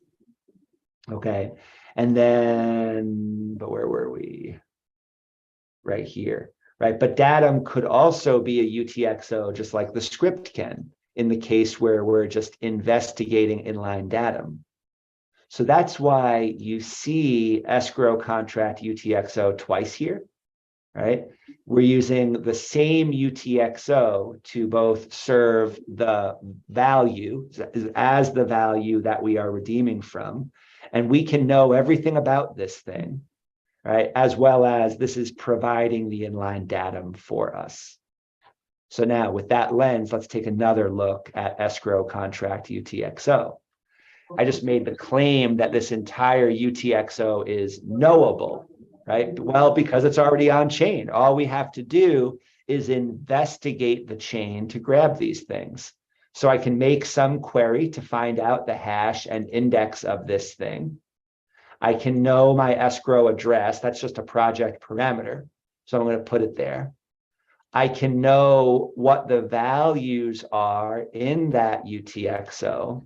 Okay. And then, but where were we? Right here, right? But datum could also be a UTXO, just like the script can, in the case where we're just investigating inline datum. So that's why you see escrow contract UTXO twice here, right? We're using the same UTXO to both serve the value as the value that we are redeeming from. And we can know everything about this thing, right? As well as this is providing the inline datum for us. So now with that lens, let's take another look at escrow contract UTXO. I just made the claim that this entire UTXO is knowable, right? Well, because it's already on chain. All we have to do is investigate the chain to grab these things. So I can make some query to find out the hash and index of this thing. I can know my escrow address. That's just a project parameter. So I'm going to put it there. I can know what the values are in that UTXO.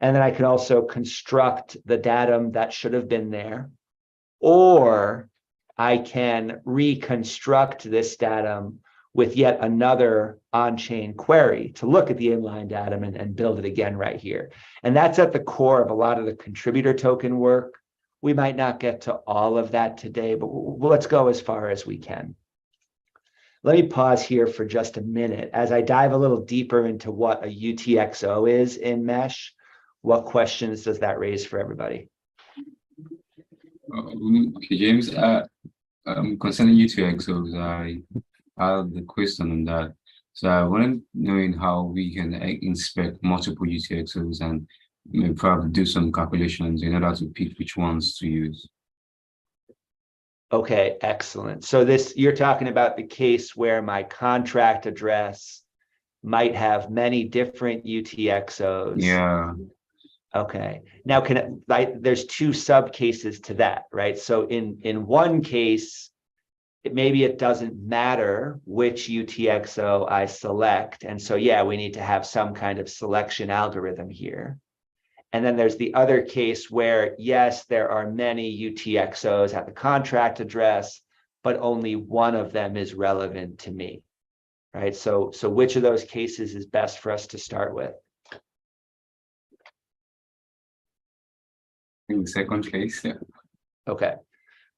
And then I can also construct the datum that should have been there. Or I can reconstruct this datum with yet another on-chain query to look at the inline datum and build it again right here. And that's at the core of a lot of the contributor token work. We might not get to all of that today, but let's go as far as we can. Let me pause here for just a minute as I dive a little deeper into what a UTXO is in Mesh. What questions does that raise for everybody? Okay, James, concerning UTXOs, I have the question on that. So I wanted knowing how we can inspect multiple UTXOs and maybe probably do some calculations in order to pick which ones to use. Okay, excellent. So this, you're talking about the case where my contract address might have many different UTXOs. Yeah. Okay. Now, there's two sub cases to that, right? So in one case, maybe it doesn't matter which UTXO I select. And so, yeah, we need to have some kind of selection algorithm here. And then there's the other case where, yes, there are many UTXOs at the contract address, but only one of them is relevant to me, right? So which of those cases is best for us to start with? In the second case, yeah. Okay.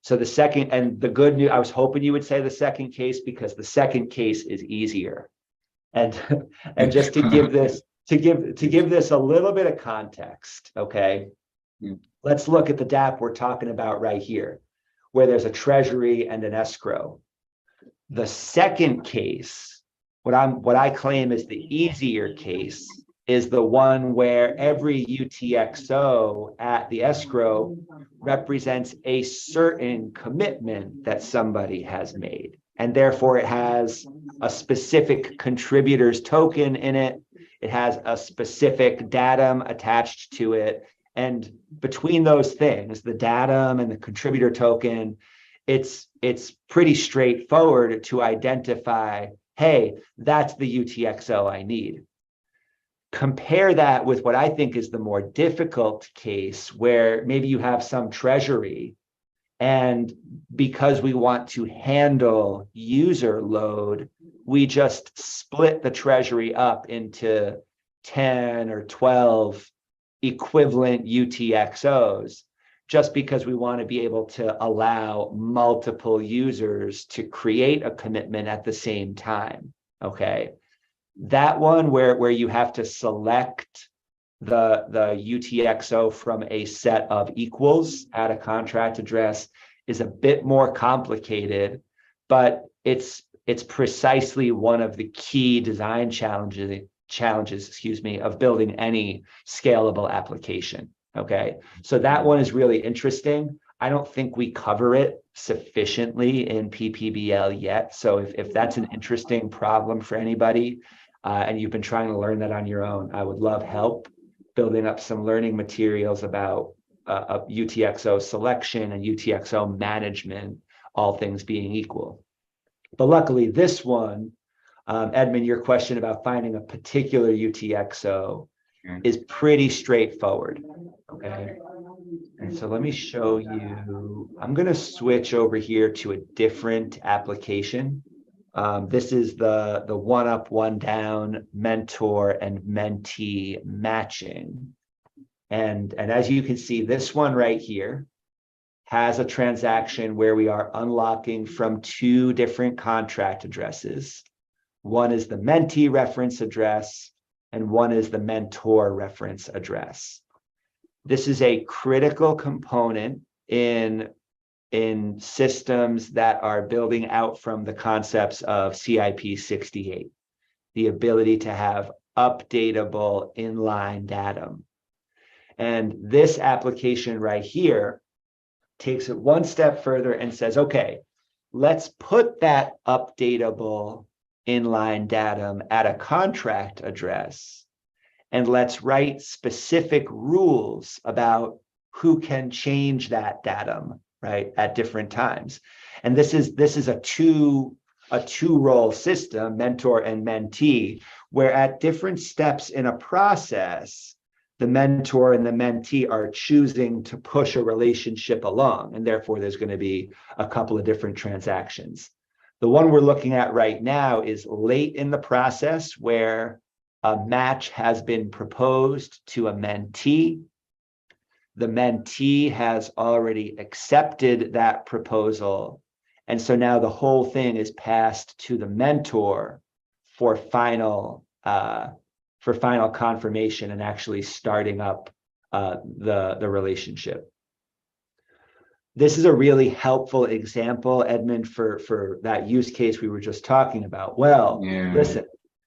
So the second, and the good news, I was hoping you would say the second case because the second case is easier. And just to give this, to give this a little bit of context, okay? Let's look at the DApp we're talking about right here, where there's a treasury and an escrow. The second case, what I claim is the easier case, is the one where every UTXO at the escrow represents a certain commitment that somebody has made. And therefore it has a specific contributor's token in it. It has a specific datum attached to it. And between those things, the datum and the contributor token, it's pretty straightforward to identify, hey, that's the UTXO I need. Compare that with what I think is the more difficult case where maybe you have some treasury, and because we want to handle user load, we just split the treasury up into 10 or 12 equivalent UTXOs, just because we want to be able to allow multiple users to create a commitment at the same time, okay? That one where you have to select the UTXO from a set of equals at a contract address is a bit more complicated, but it's precisely one of the key design challenges, excuse me, of building any scalable application. Okay, so that one is really interesting. I don't think we cover it sufficiently in PPBL yet. So if that's an interesting problem for anybody, and you've been trying to learn that on your own, I would love help building up some learning materials about UTXO selection and UTXO management, all things being equal. But luckily this one, Edmund, your question about finding a particular UTXO is pretty straightforward, okay? And so let me show you, I'm gonna switch over here to a different application. This is the one up, one down mentor and mentee matching. And as you can see, this one right here has a transaction where we are unlocking from two different contract addresses. One is the mentee reference address, and one is the mentor reference address. This is a critical component in systems that are building out from the concepts of CIP 68, the ability to have updatable inline datum. And this application right here takes it one step further and says, okay, let's put that updatable inline datum at a contract address, and let's write specific rules about who can change that datum, right, at different times. And this is a two-role system, mentor and mentee, where at different steps in a process, the mentor and the mentee are choosing to push a relationship along, and therefore there's going to be a couple of different transactions. The one we're looking at right now is late in the process where a match has been proposed to a mentee. The mentee has already accepted that proposal. And so now the whole thing is passed to the mentor for final confirmation and actually starting up the relationship. This is a really helpful example, Edmund, for that use case we were just talking about. Well, listen,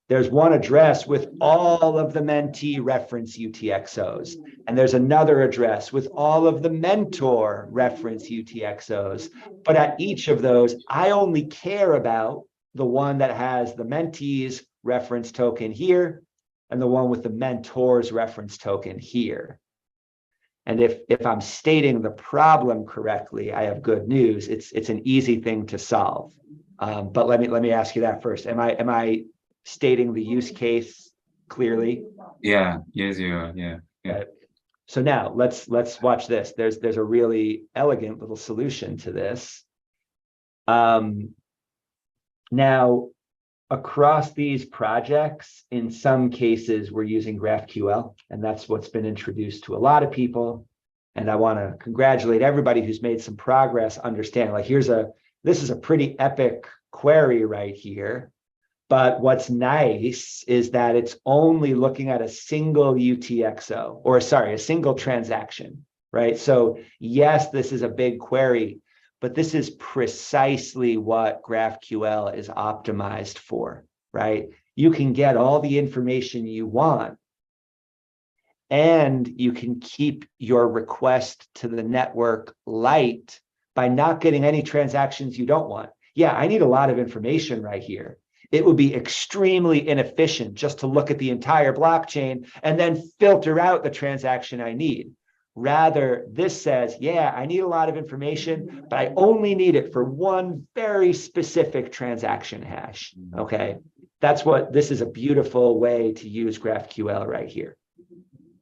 there's one address with all of the mentee reference UTXOs, and there's another address with all of the mentor reference UTXOs. But at each of those, I only care about the one that has the mentee's reference token here and the one with the mentor's reference token here. And if I'm stating the problem correctly, I have good news. It's an easy thing to solve. But let me ask you that first. Am I stating the use case clearly? Yeah, yes, you are. Yeah. Right. So now let's watch this. There's a really elegant little solution to this. Now, across these projects, in some cases, we're using GraphQL, and that's what's been introduced to a lot of people. And I want to congratulate everybody who's made some progress understanding, like, this is a pretty epic query right here. But what's nice is that it's only looking at a single UTXO, or sorry, a single transaction, right? So yes, this is a big query, but this is precisely what GraphQL is optimized for, right? You can get all the information you want, and you can keep your request to the network light by not getting any transactions you don't want. Yeah, I need a lot of information right here. It would be extremely inefficient just to look at the entire blockchain and then filter out the transaction I need. Rather, this says, yeah, I need a lot of information, but I only need it for one very specific transaction hash, okay? This is a beautiful way to use GraphQL right here.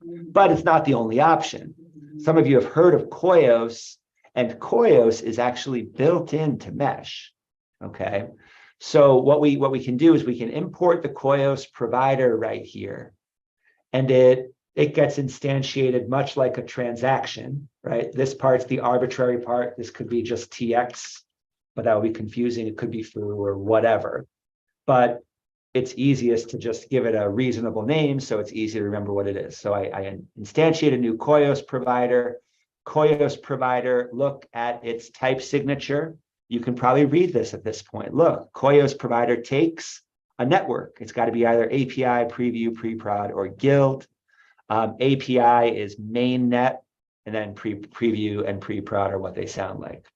But it's not the only option. Some of you have heard of Koios, and Koios is actually built into Mesh, okay? So what we can do is we can import the Koios provider right here, and it gets instantiated much like a transaction, right? This part's the arbitrary part. This could be just TX, but that would be confusing. It could be foo or whatever. But it's easiest to just give it a reasonable name, so it's easy to remember what it is. So I instantiate a new Koios provider. Koios provider, look at its type signature. You can probably read this at this point. Look, Koios provider takes a network. It's got to be either API, preview, pre-prod, or guild. API is mainnet, and then preview and pre-prod are what they sound like.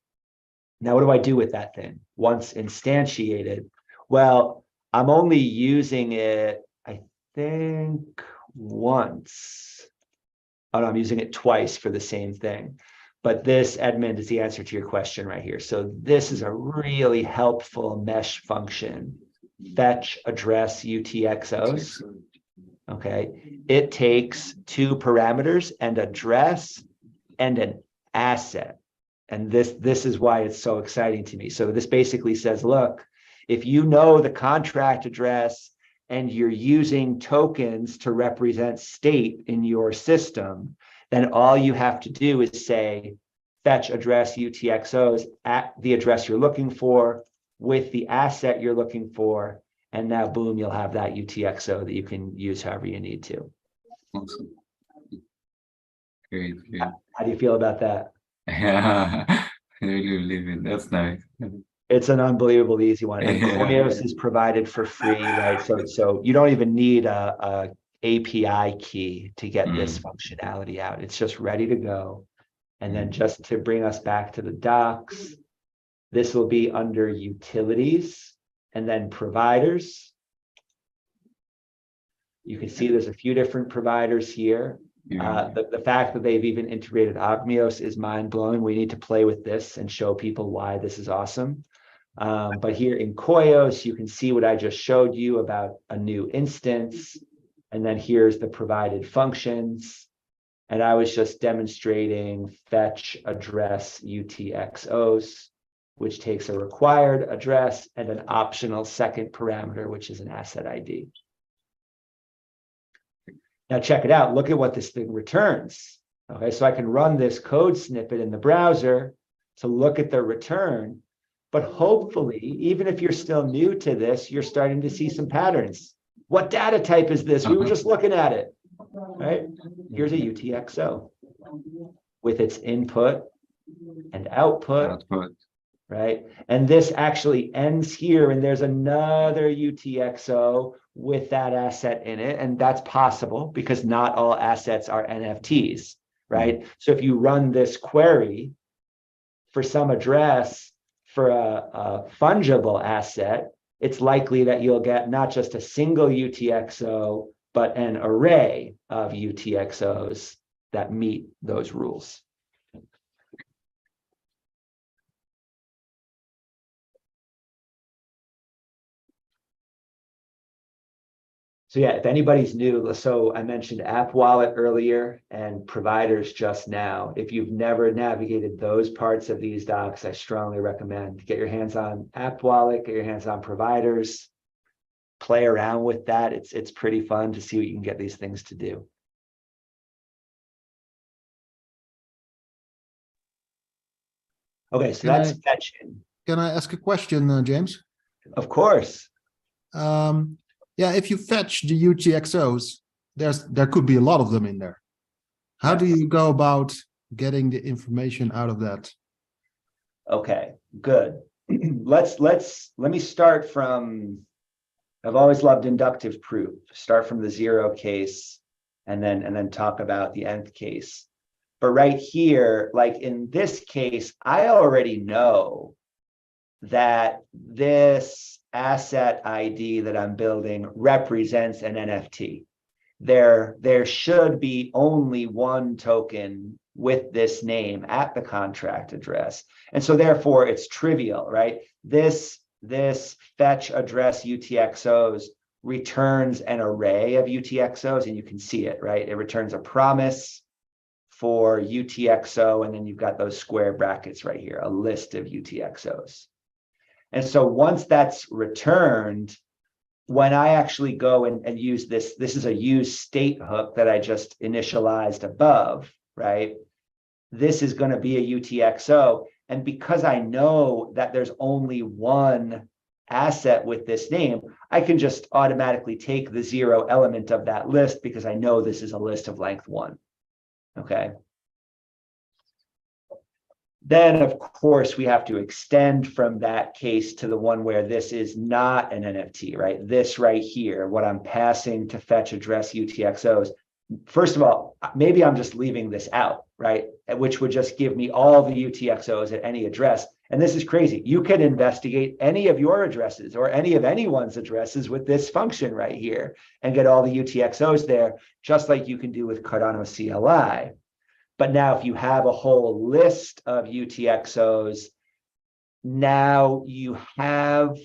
Now, what do I do with that thing once instantiated? Well, I'm only using it, I think, once. Oh, no, I'm using it twice for the same thing. But this, Edmund, is the answer to your question right here. So this is a really helpful mesh function. Fetch address UTXOs. Okay. It takes two parameters, an address and an asset. And this is why it's so exciting to me. So this basically says, look, if you know the contract address and you're using tokens to represent state in your system, then all you have to do is say, fetch address UTXOs at the address you're looking for with the asset you're looking for. And now, boom, you'll have that UTXO that you can use however you need to. Awesome. Great. How do you feel about that? Yeah, I really believe it. That's nice. It's an unbelievably easy one. And Koios is provided for free, right? So you don't even need a API key to get this functionality out. It's just ready to go. And then just to bring us back to the docs, this will be under utilities and then providers. You can see there's a few different providers here. The fact that they've even integrated Ogmios is mind-blowing. We need to play with this and show people why this is awesome. But here in Koios, you can see what I just showed you about a new instance. And then here's the provided functions. And I was just demonstrating fetch address UTXOs, which takes a required address and an optional second parameter, which is an asset ID. Now check it out. Look at what this thing returns. Okay, so I can run this code snippet in the browser to look at the return. But hopefully, even if you're still new to this, you're starting to see some patterns. What data type is this? We were just looking at it. Right? Here's a UTXO with its input and output. Right? And this actually ends here, and there's another UTXO with that asset in it. And that's possible because not all assets are NFTs, right? So if you run this query for some address for a fungible asset, it's likely that you'll get not just a single UTXO, but an array of UTXOs that meet those rules. So yeah, if anybody's new, so I mentioned App Wallet earlier and providers just now. If you've never navigated those parts of these docs, I strongly recommend get your hands on App Wallet, get your hands on providers, play around with that. It's pretty fun to see what you can get these things to do. Okay, so that's fetching. Can I ask a question, James? Of course. Yeah, if you fetch the UTXOs, there could be a lot of them in there. How do you go about getting the information out of that? Okay, good. Let me start from, I've always loved inductive proof. Start from the zero case and then talk about the nth case. But right here, like in this case, I already know that this asset ID that I'm building represents an NFT. There should be only one token with this name at the contract address. And so therefore it's trivial, right? This fetch address UTXOs returns an array of UTXOs, and you can see it, right? It returns a promise for UTXO, and then you've got those square brackets right here, a list of UTXOs. And so once that's returned, when I actually go and use this is a use state hook that I just initialized above, right? This is going to be a UTXO. And because I know that there's only one asset with this name, I can just automatically take the 0 element of that list because I know this is a list of length 1. Okay. Then, of course, we have to extend from that case to the one where this is not an NFT, right? This right here, what I'm passing to fetch address UTXOs. First of all, maybe I'm just leaving this out, right? Which would just give me all the UTXOs at any address. And this is crazy. You can investigate any of your addresses or any of anyone's addresses with this function right here and get all the UTXOs there, just like you can do with Cardano CLI. But now if you have a whole list of UTXOs, now you have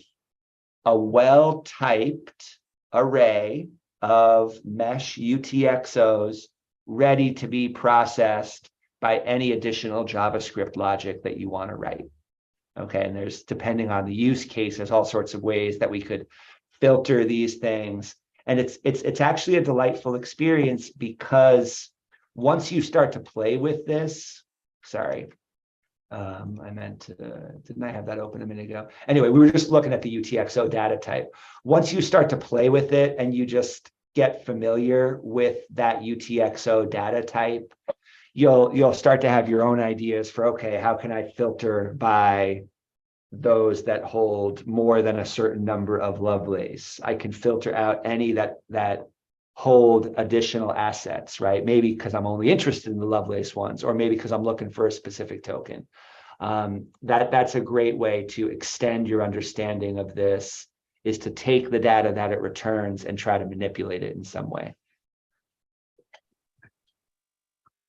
a well-typed array of mesh UTXOs ready to be processed by any additional JavaScript logic that you want to write. Okay, and there's, depending on the use case, there's all sorts of ways that we could filter these things. And it's actually a delightful experience because once you start to play with this, sorry, I meant to, didn't I have that open a minute ago? Anyway, we were just looking at the UTXO data type. Once you start to play with it and you just get familiar with that UTXO data type, you'll start to have your own ideas for, okay, how can I filter by those that hold more than a certain number of Lovelace? I can filter out any that hold additional assets, right? Maybe because I'm only interested in the Lovelace ones, or maybe because I'm looking for a specific token. That's a great way to extend your understanding of this, is to take the data that it returns and try to manipulate it in some way.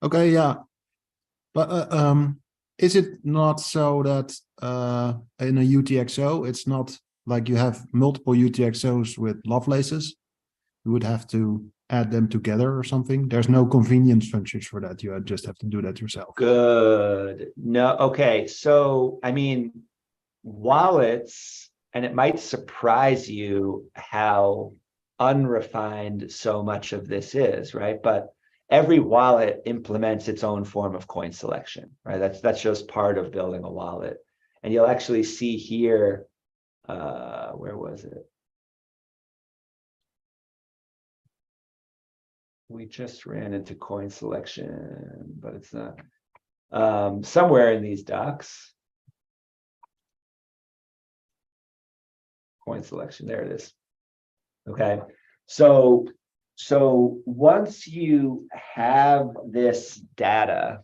Okay, yeah. But is it not so that in a UTXO, it's not like you have multiple UTXOs with Lovelaces? You would have to add them together or something. There's no convenience functions for that. You just have to do that yourself. Good. No, okay. So, I mean, wallets, and it might surprise you how unrefined so much of this is, right? But every wallet implements its own form of coin selection, right? That's just part of building a wallet. And you'll actually see here, where was it? We just ran into coin selection, but it's not. Somewhere in these docs. Coin selection, there it is. Okay, so once you have this data,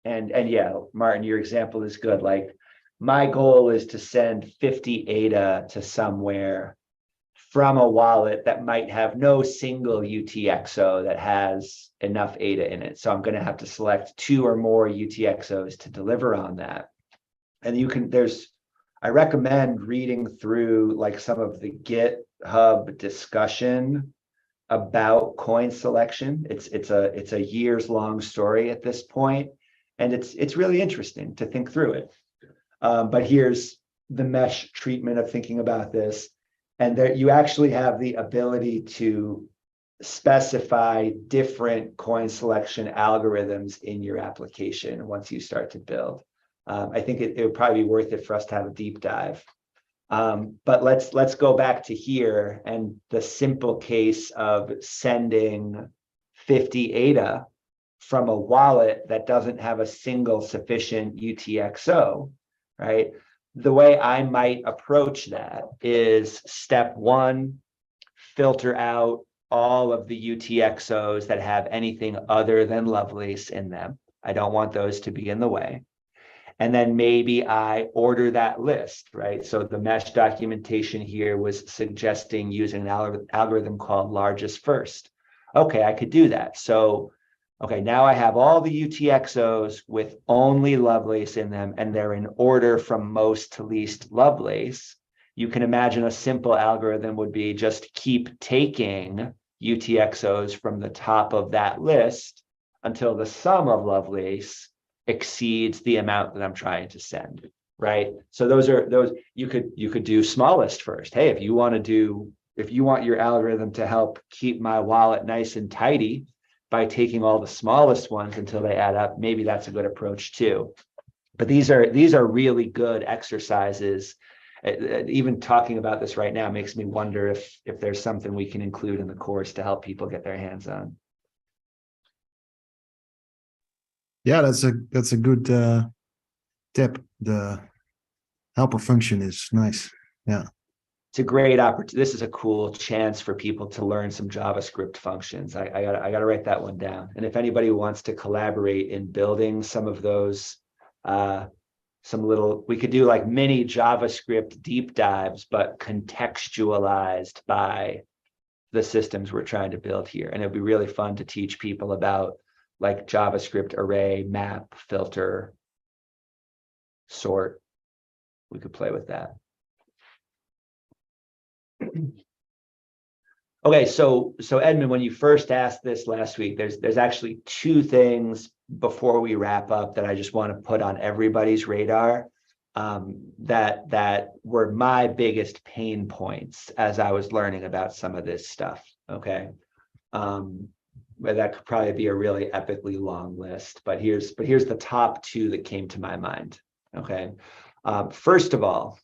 and yeah, Martin, your example is good. Like my goal is to send 50 ADA to somewhere from a wallet that might have no single UTXO that has enough ADA in it. So I'm going to have to select 2 or more UTXOs to deliver on that. And you can, I recommend reading through like some of the GitHub discussion about coin selection. It's a years long story at this point, and it's really interesting to think through it. But here's the mesh treatment of thinking about this, and there you actually have the ability to specify different coin selection algorithms in your application once you start to build. I think it would probably be worth it for us to have a deep dive. But let's go back to here and the simple case of sending 50 ADA from a wallet that doesn't have a single sufficient UTXO, right? The way I might approach that is step 1, filter out all of the UTXOs that have anything other than Lovelace in them. I don't want those to be in the way. And then maybe I order that list, right? So the mesh documentation here was suggesting using an algorithm called largest first. Okay, I could do that. So, okay, now I have all the UTXOs with only Lovelace in them, and they're in order from most to least Lovelace. You can imagine a simple algorithm would be just keep taking UTXOs from the top of that list until the sum of Lovelace exceeds the amount that I'm trying to send, right? So those you could do smallest first. Hey, if you want your algorithm to help keep my wallet nice and tidy by taking all the smallest ones until they add up, maybe that's a good approach too. But these are really good exercises. Even talking about this right now makes me wonder if there's something we can include in the course to help people get their hands on. Yeah, that's a good tip. The helper function is nice. Yeah. It's a great opportunity. This is a cool chance for people to learn some JavaScript functions. I gotta write that one down. And if anybody wants to collaborate in building some of those, we could do like mini JavaScript deep dives, but contextualized by the systems we're trying to build here. And it'd be really fun to teach people about like JavaScript array, map, filter, sort. We could play with that. Okay, so Edmund, when you first asked this last week, there's actually 2 things before we wrap up that I just want to put on everybody's radar that were my biggest pain points as I was learning about some of this stuff. Okay. But that could probably be a really epically long list, but here's the top 2 that came to my mind. Okay. First of all,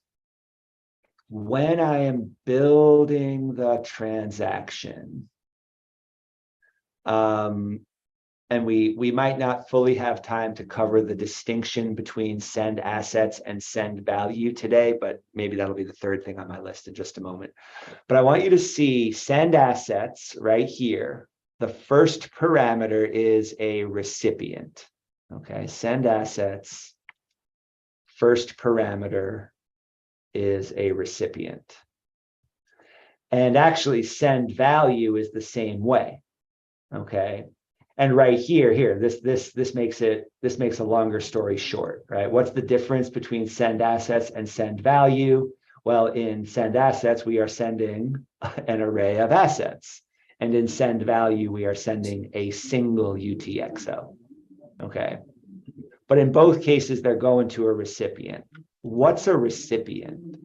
when I am building the transaction, and we might not fully have time to cover the distinction between send assets and send value today, but maybe that'll be the 3rd thing on my list in just a moment. But I want you to see send assets right here. The first parameter is a recipient. Okay, send assets, first parameter is a recipient. And actually send value is the same way. Okay. And right here, this makes a longer story short, right? What's the difference between send assets and send value? Well, in send assets, we are sending an array of assets. And in send value, we are sending a single UTXO. Okay. But in both cases, they're going to a recipient. What's a recipient?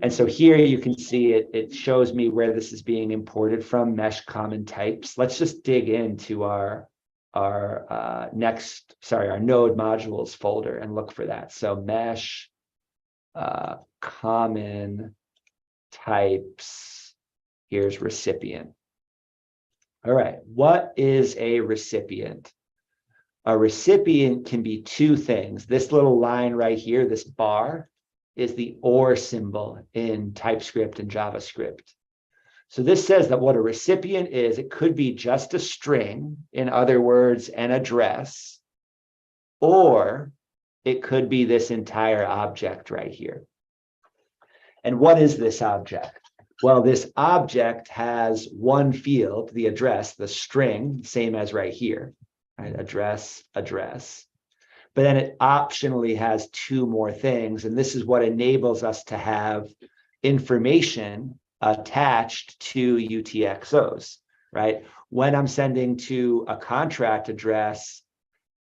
And so here you can see it shows me where this is being imported from, mesh common types. Let's just dig into our node modules folder and look for that. So mesh common types, here's recipient. All right, what is a recipient? A recipient can be 2 things. This little line right here, this bar, is the OR symbol in TypeScript and JavaScript. So this says that what a recipient is, it could be just a string, in other words, an address, or it could be this entire object right here. And what is this object? Well, this object has one field, the address, the string, same as right here, right? Address, address. But then it optionally has two more things. And this is what enables us to have information attached to UTXOs, right? When I'm sending to a contract address,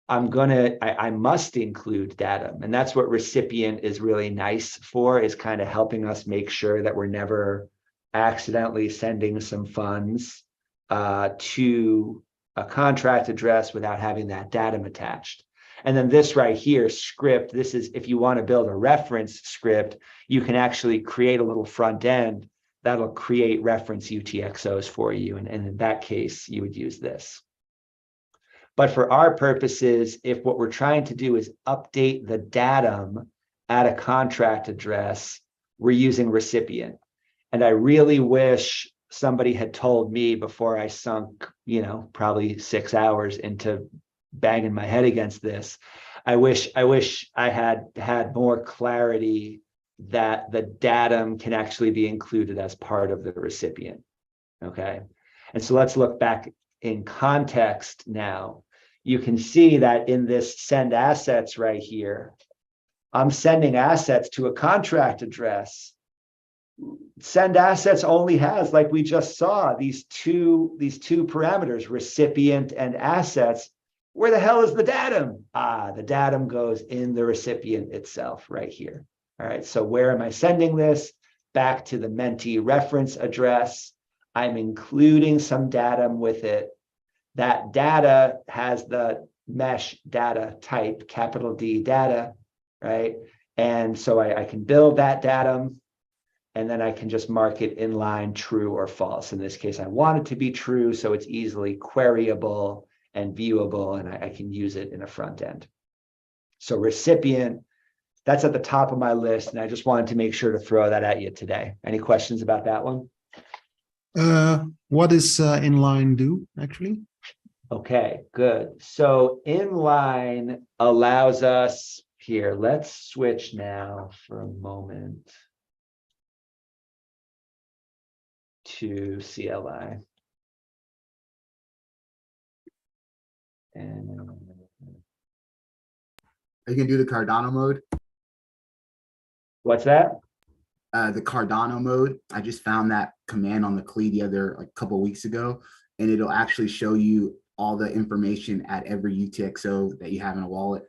I must include datum. And that's what recipient is really nice for, is kind of helping us make sure that we're never accidentally sending some funds to a contract address without having that datum attached. And then this right here, script, this is if you want to build a reference script, you can actually create a little front end that'll create reference UTXOs for you. And in that case, you would use this. But for our purposes, if what we're trying to do is update the datum at a contract address, we're using recipient. And I really wish somebody had told me before I sunk, probably 6 hours into banging my head against this. I wish I had more clarity that the datum can actually be included as part of the recipient. Okay. And so let's look back in context now. You can see that in this send assets right here, I'm sending assets to a contract address. Send assets only has, like we just saw, these two parameters, recipient and assets. Where the hell is the datum? The datum goes in the recipient itself right here. All right, so where am I sending this? Back to the Menti reference address. I'm including some datum with it. That data has the mesh data type, capital D data, right? And so I can build that datum, and then I can just mark it inline true or false. In this case, I want it to be true, so it's easily queryable and viewable, and I can use it in a front end. So recipient, that's at the top of my list, and I just wanted to make sure to throw that at you today. Any questions about that one? What does inline do, actually? Okay, good. So inline allows us, here, let's switch now for a moment to CLI. And you can do the Cardano mode. What's that? The Cardano mode. I just found that command on the CLI the other couple of weeks ago, and it'll actually show you all the information at every UTXO that you have in a wallet.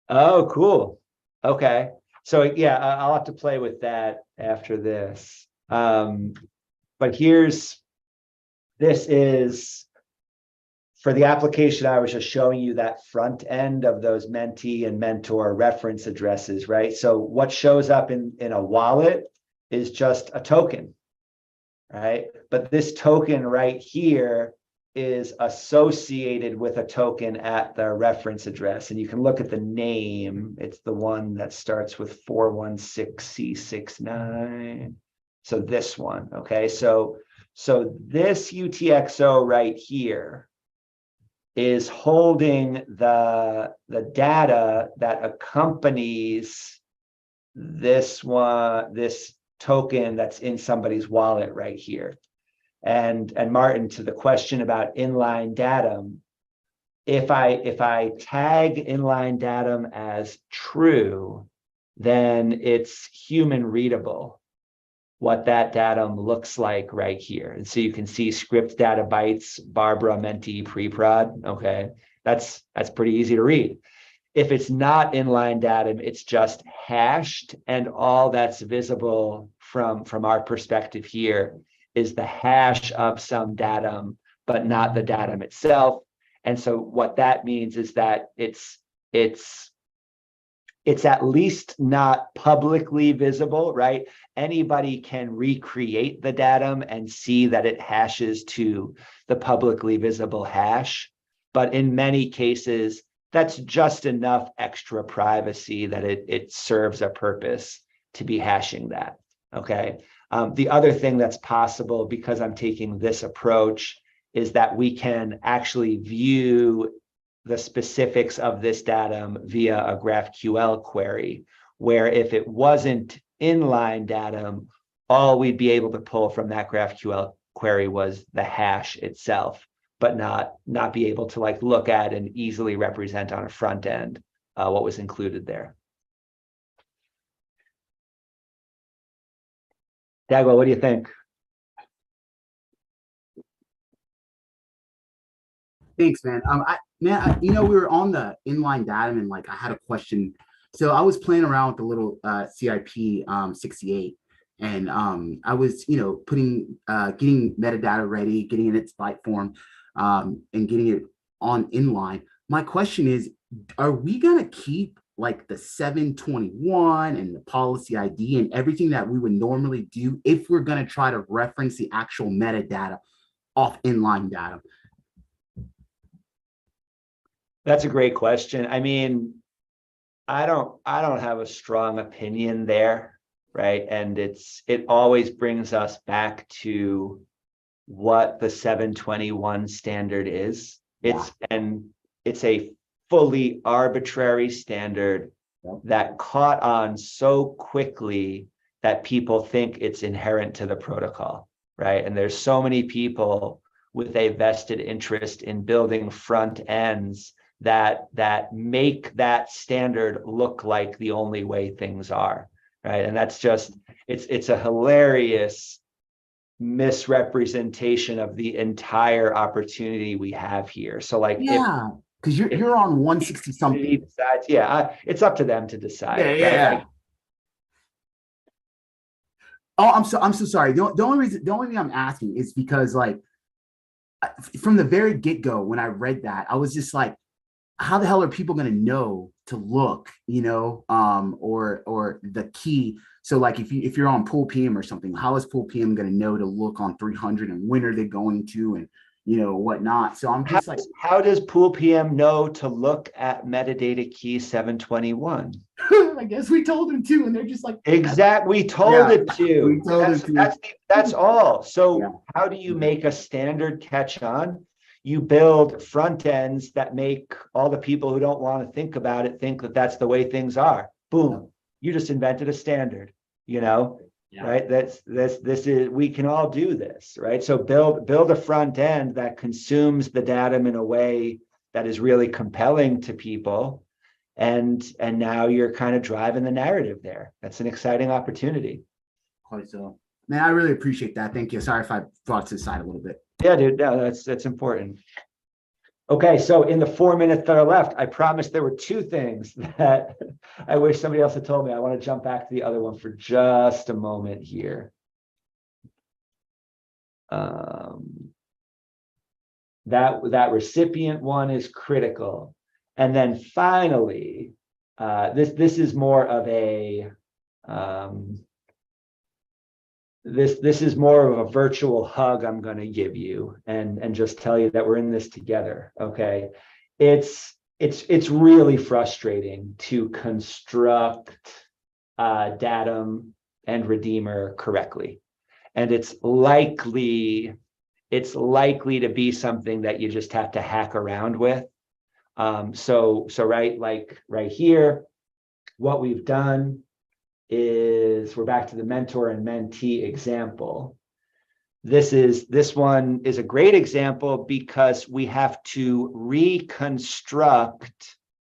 Oh, cool. Okay. So yeah, I'll have to play with that after this. But this is for the application. I was just showing you that front end of those Menti and Mentor reference addresses, right? So what shows up in a wallet is just a token, right? But this token right here is associated with a token at the reference address. And you can look at the name. It's the one that starts with 416C69. So this one, okay? So this UTXO right here is holding the data that accompanies this token that's in somebody's wallet right here. And Martin, to the question about inline datum, if I tag inline datum as true, then it's human readable what that datum looks like right here. And so you can see script data bytes, Barbara Menti pre-prod. Okay, that's pretty easy to read. If it's not inline datum, it's just hashed, and all that's visible from our perspective here is the hash of some datum, but not the datum itself. And so what that means is that it's at least not publicly visible, right? Anybody can recreate the datum and see that it hashes to the publicly visible hash. But in many cases, that's just enough extra privacy that it serves a purpose to be hashing that. Okay. The other thing that's possible because I'm taking this approach is that we can actually view the specifics of this datum via a GraphQL query, where if it wasn't inline datum, all we'd be able to pull from that GraphQL query was the hash itself, but not be able to like look at and easily represent on a front end what was included there. Dagwell, what do you think? Thanks, man. We were on the inline datum and like I had a question. So I was playing around with the little CIP 68, and I was, putting getting metadata ready, getting in its byte form, and getting it on inline. My question is, are we gonna keep like the 721 and the policy ID and everything that we would normally do if we're gonna try to reference the actual metadata off inline data? That's a great question. I mean, I don't have a strong opinion there, right? And it always brings us back to what the 721 standard is. It's a fully arbitrary standard that caught on so quickly that people think it's inherent to the protocol, right? And there's so many people with a vested interest in building front ends that make that standard look like the only way things are, right? And that's just, it's a hilarious misrepresentation of the entire opportunity we have here. So like, yeah, because you're on 160 something. Decides, it's up to them to decide. Yeah. Right? Oh, I'm so sorry. The only thing I'm asking is because like from the very get-go, when I read that, I was just like, how the hell are people going to know to look, or the key? So like if you're on pool PM or something, how is pool PM going to know to look on 300 and when are they going to, and whatnot? So I'm just how does pool PM know to look at metadata key 721? I guess we told them to, and they're just like, we told it to. We told it to. That's all. So how do you make a standard catch on? You build front ends that make all the people who don't want to think about it think that that's the way things are. Boom. You just invented a standard, right? This is, we can all do this, right? So build a front end that consumes the datum in a way that is really compelling to people. And now you're kind of driving the narrative there. That's an exciting opportunity. Quite so. Man, I really appreciate that. Thank you. Sorry if I brought to the side a little bit. Yeah, dude, no, that's important. Okay, so in the 4 minutes that are left, I promised there were two things that I wish somebody else had told me. I want to jump back to the other one for just a moment here. That recipient one is critical. And then finally, this is more of a this is more of a virtual hug I'm going to give you and just tell you that we're in this together. Okay, it's really frustrating to construct datum and redeemer correctly, and it's likely to be something that you just have to hack around with. So right here, what we've done is we're back to the mentor and mentee example. This one is a great example because we have to reconstruct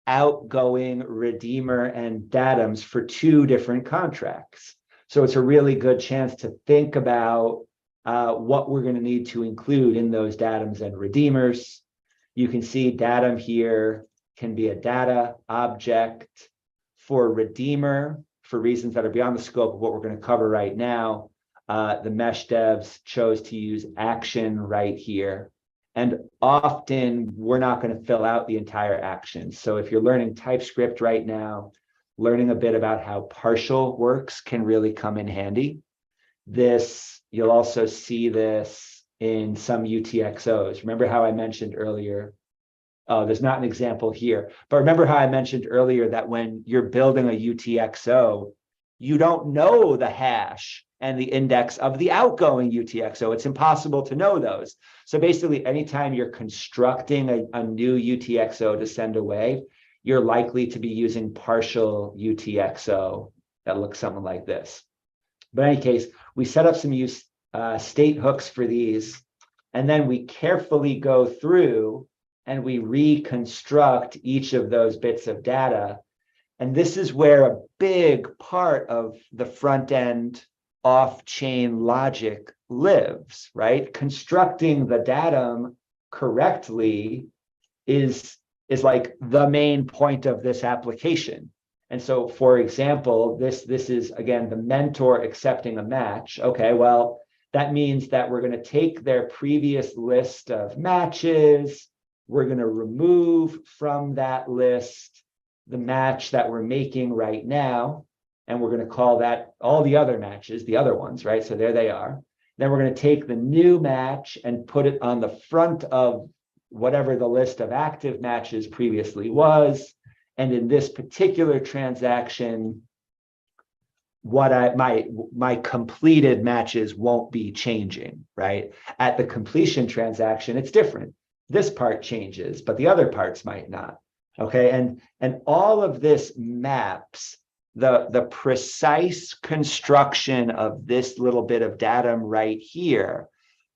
outgoing redeemer and datums for two different contracts. So it's a really good chance to think about what we're going to need to include in those datums and redeemers. You can see datum here can be a data object. For redeemer, for reasons that are beyond the scope of what we're going to cover right now, the mesh devs chose to use action right here. And often we're not going to fill out the entire action. So if you're learning TypeScript right now, learning a bit about how partial works can really come in handy. You'll also see this in some UTXOs. Remember how I mentioned earlier, there's not an example here, but remember how I mentioned earlier that when you're building a UTXO, you don't know the hash and the index of the outgoing UTXO. It's impossible to know those. So basically, anytime you're constructing a new UTXO to send away, you're likely to be using partial UTXO that looks something like this. But in any case, we set up some state hooks for these, and then we carefully go through and we reconstruct each of those bits of data. And this is where a big part of the front end off-chain logic lives, right? Constructing the datum correctly is like the main point of this application. And so, for example, this is, again, the mentor accepting a match. Okay, well, that means that we're going to take their previous list of matches. We're going to remove from that list the match that we're making right now. And we're going to call that all the other matches, the other ones, right? So there they are. Then we're going to take the new match and put it on the front of whatever the list of active matches previously was. And in this particular transaction, what my completed matches won't be changing, right? At the completion transaction, it's different. This part changes, but the other parts might not. Okay, and all of this maps the precise construction of this little bit of datum right here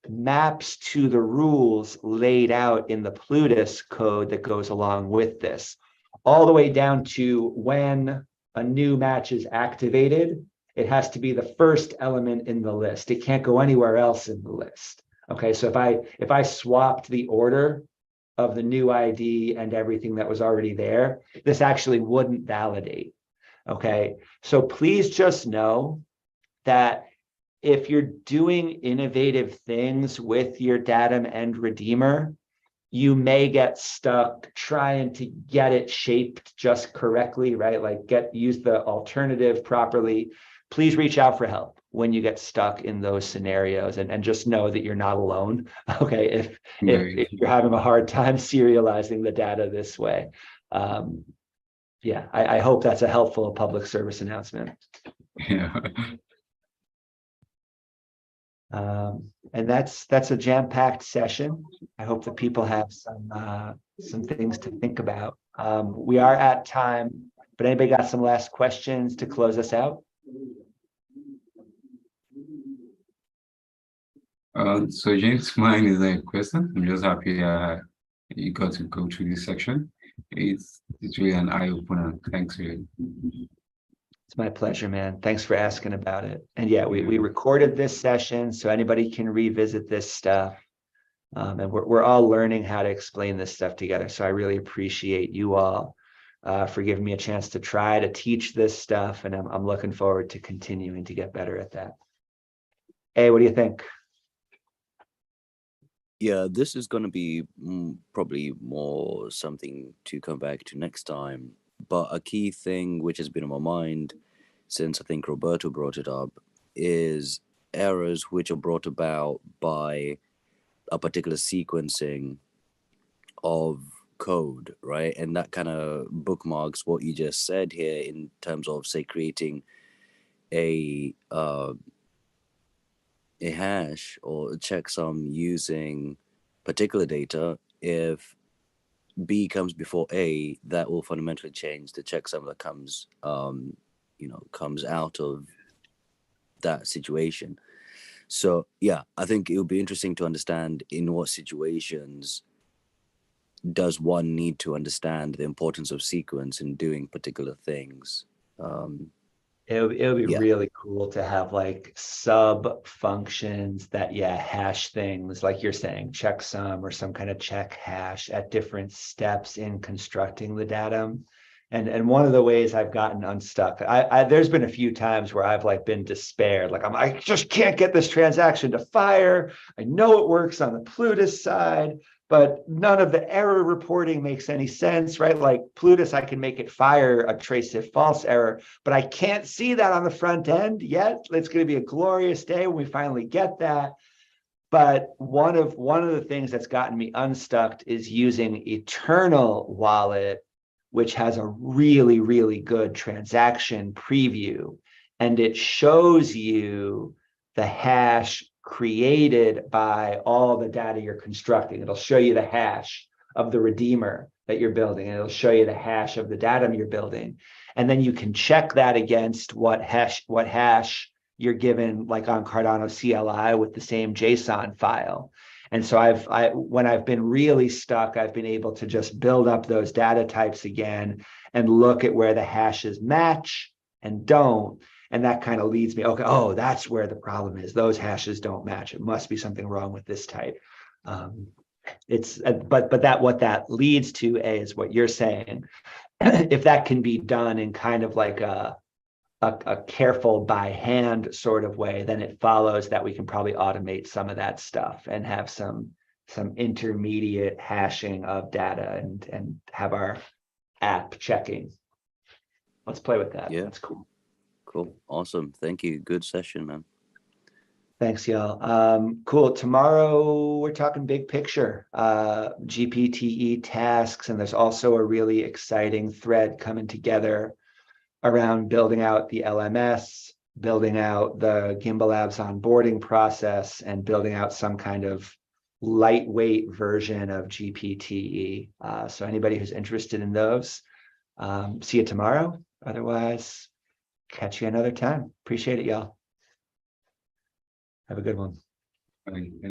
maps to the rules laid out in the Plutus code that goes along with this, all the way down to when a new match is activated. It has to be the first element in the list. It can't go anywhere else in the list. Okay, so if I swapped the order of the new ID and everything that was already there, this actually wouldn't validate. Okay, so please just know that if you're doing innovative things with your datum and redeemer, you may get stuck trying to get it shaped just correctly, right? Like use the alternative properly. Please reach out for help when you get stuck in those scenarios, and just know that you're not alone. Okay, if you're having a hard time serializing the data this way. Yeah, I hope that's a helpful public service announcement. Yeah. And that's a jam-packed session. I hope that people have some things to think about. We are at time, but anybody got some last questions to close us out? So James, mine is a question. I'm just happy you got to go through this section. It's really an eye-opener. Thanks, really. It's my pleasure, man. Thanks for asking about it. And yeah, we recorded this session so anybody can revisit this stuff. And we're all learning how to explain this stuff together. So I really appreciate you all for giving me a chance to try to teach this stuff. And I'm looking forward to continuing to get better at that. Hey, what do you think? Yeah, this is going to be probably more something to come back to next time. But a key thing which has been on my mind since I think Roberto brought it up is errors which are brought about by a particular sequencing of code, right? And that kind of bookmarks what you just said here in terms of, say, creating a hash or a checksum using particular data. If B comes before A, that will fundamentally change the checksum that comes comes out of that situation. So yeah, I think it would be interesting to understand in what situations does one need to understand the importance of sequence in doing particular things. It'll be really cool to have like sub functions that hash things like you're saying, checksum or some kind of check hash at different steps in constructing the datum. And one of the ways I've gotten unstuck, there's been a few times where I've like been despaired, like I just can't get this transaction to fire. I know it works on the Plutus side, but none of the error reporting makes any sense, right? Like Plutus, I can make it fire a trace if false error, but I can't see that on the front end yet. It's going to be a glorious day when we finally get that. But one of the things that's gotten me unstuck is using Eternal Wallet, which has a really, really good transaction preview. and it shows you the hash created by all the data you're constructing. It'll show you the hash of the redeemer that you're building, and it'll show you the hash of the datum you're building. And then you can check that against what hash you're given, like on Cardano CLI with the same JSON file. And so when I've been really stuck, I've been able to just build up those data types again and look at where the hashes match and don't. And that kind of leads me, okay, oh, that's where the problem is. Those hashes don't match. It must be something wrong with this type. But what that leads to, is what you're saying. If that can be done in kind of like a careful by hand sort of way, then it follows that we can probably automate some of that stuff and have some intermediate hashing of data and have our app checking. Let's play with that. Yeah. That's cool. Cool. Awesome. Thank you. Good session, man. Thanks, y'all. Cool. Tomorrow we're talking big picture, GPTE tasks, and there's also a really exciting thread coming together around building out the LMS, building out the Gimbal Labs onboarding process, and building out some kind of lightweight version of GPTE. So anybody who's interested in those, see you tomorrow. Otherwise, catch you another time. Appreciate it, y'all. Have a good one.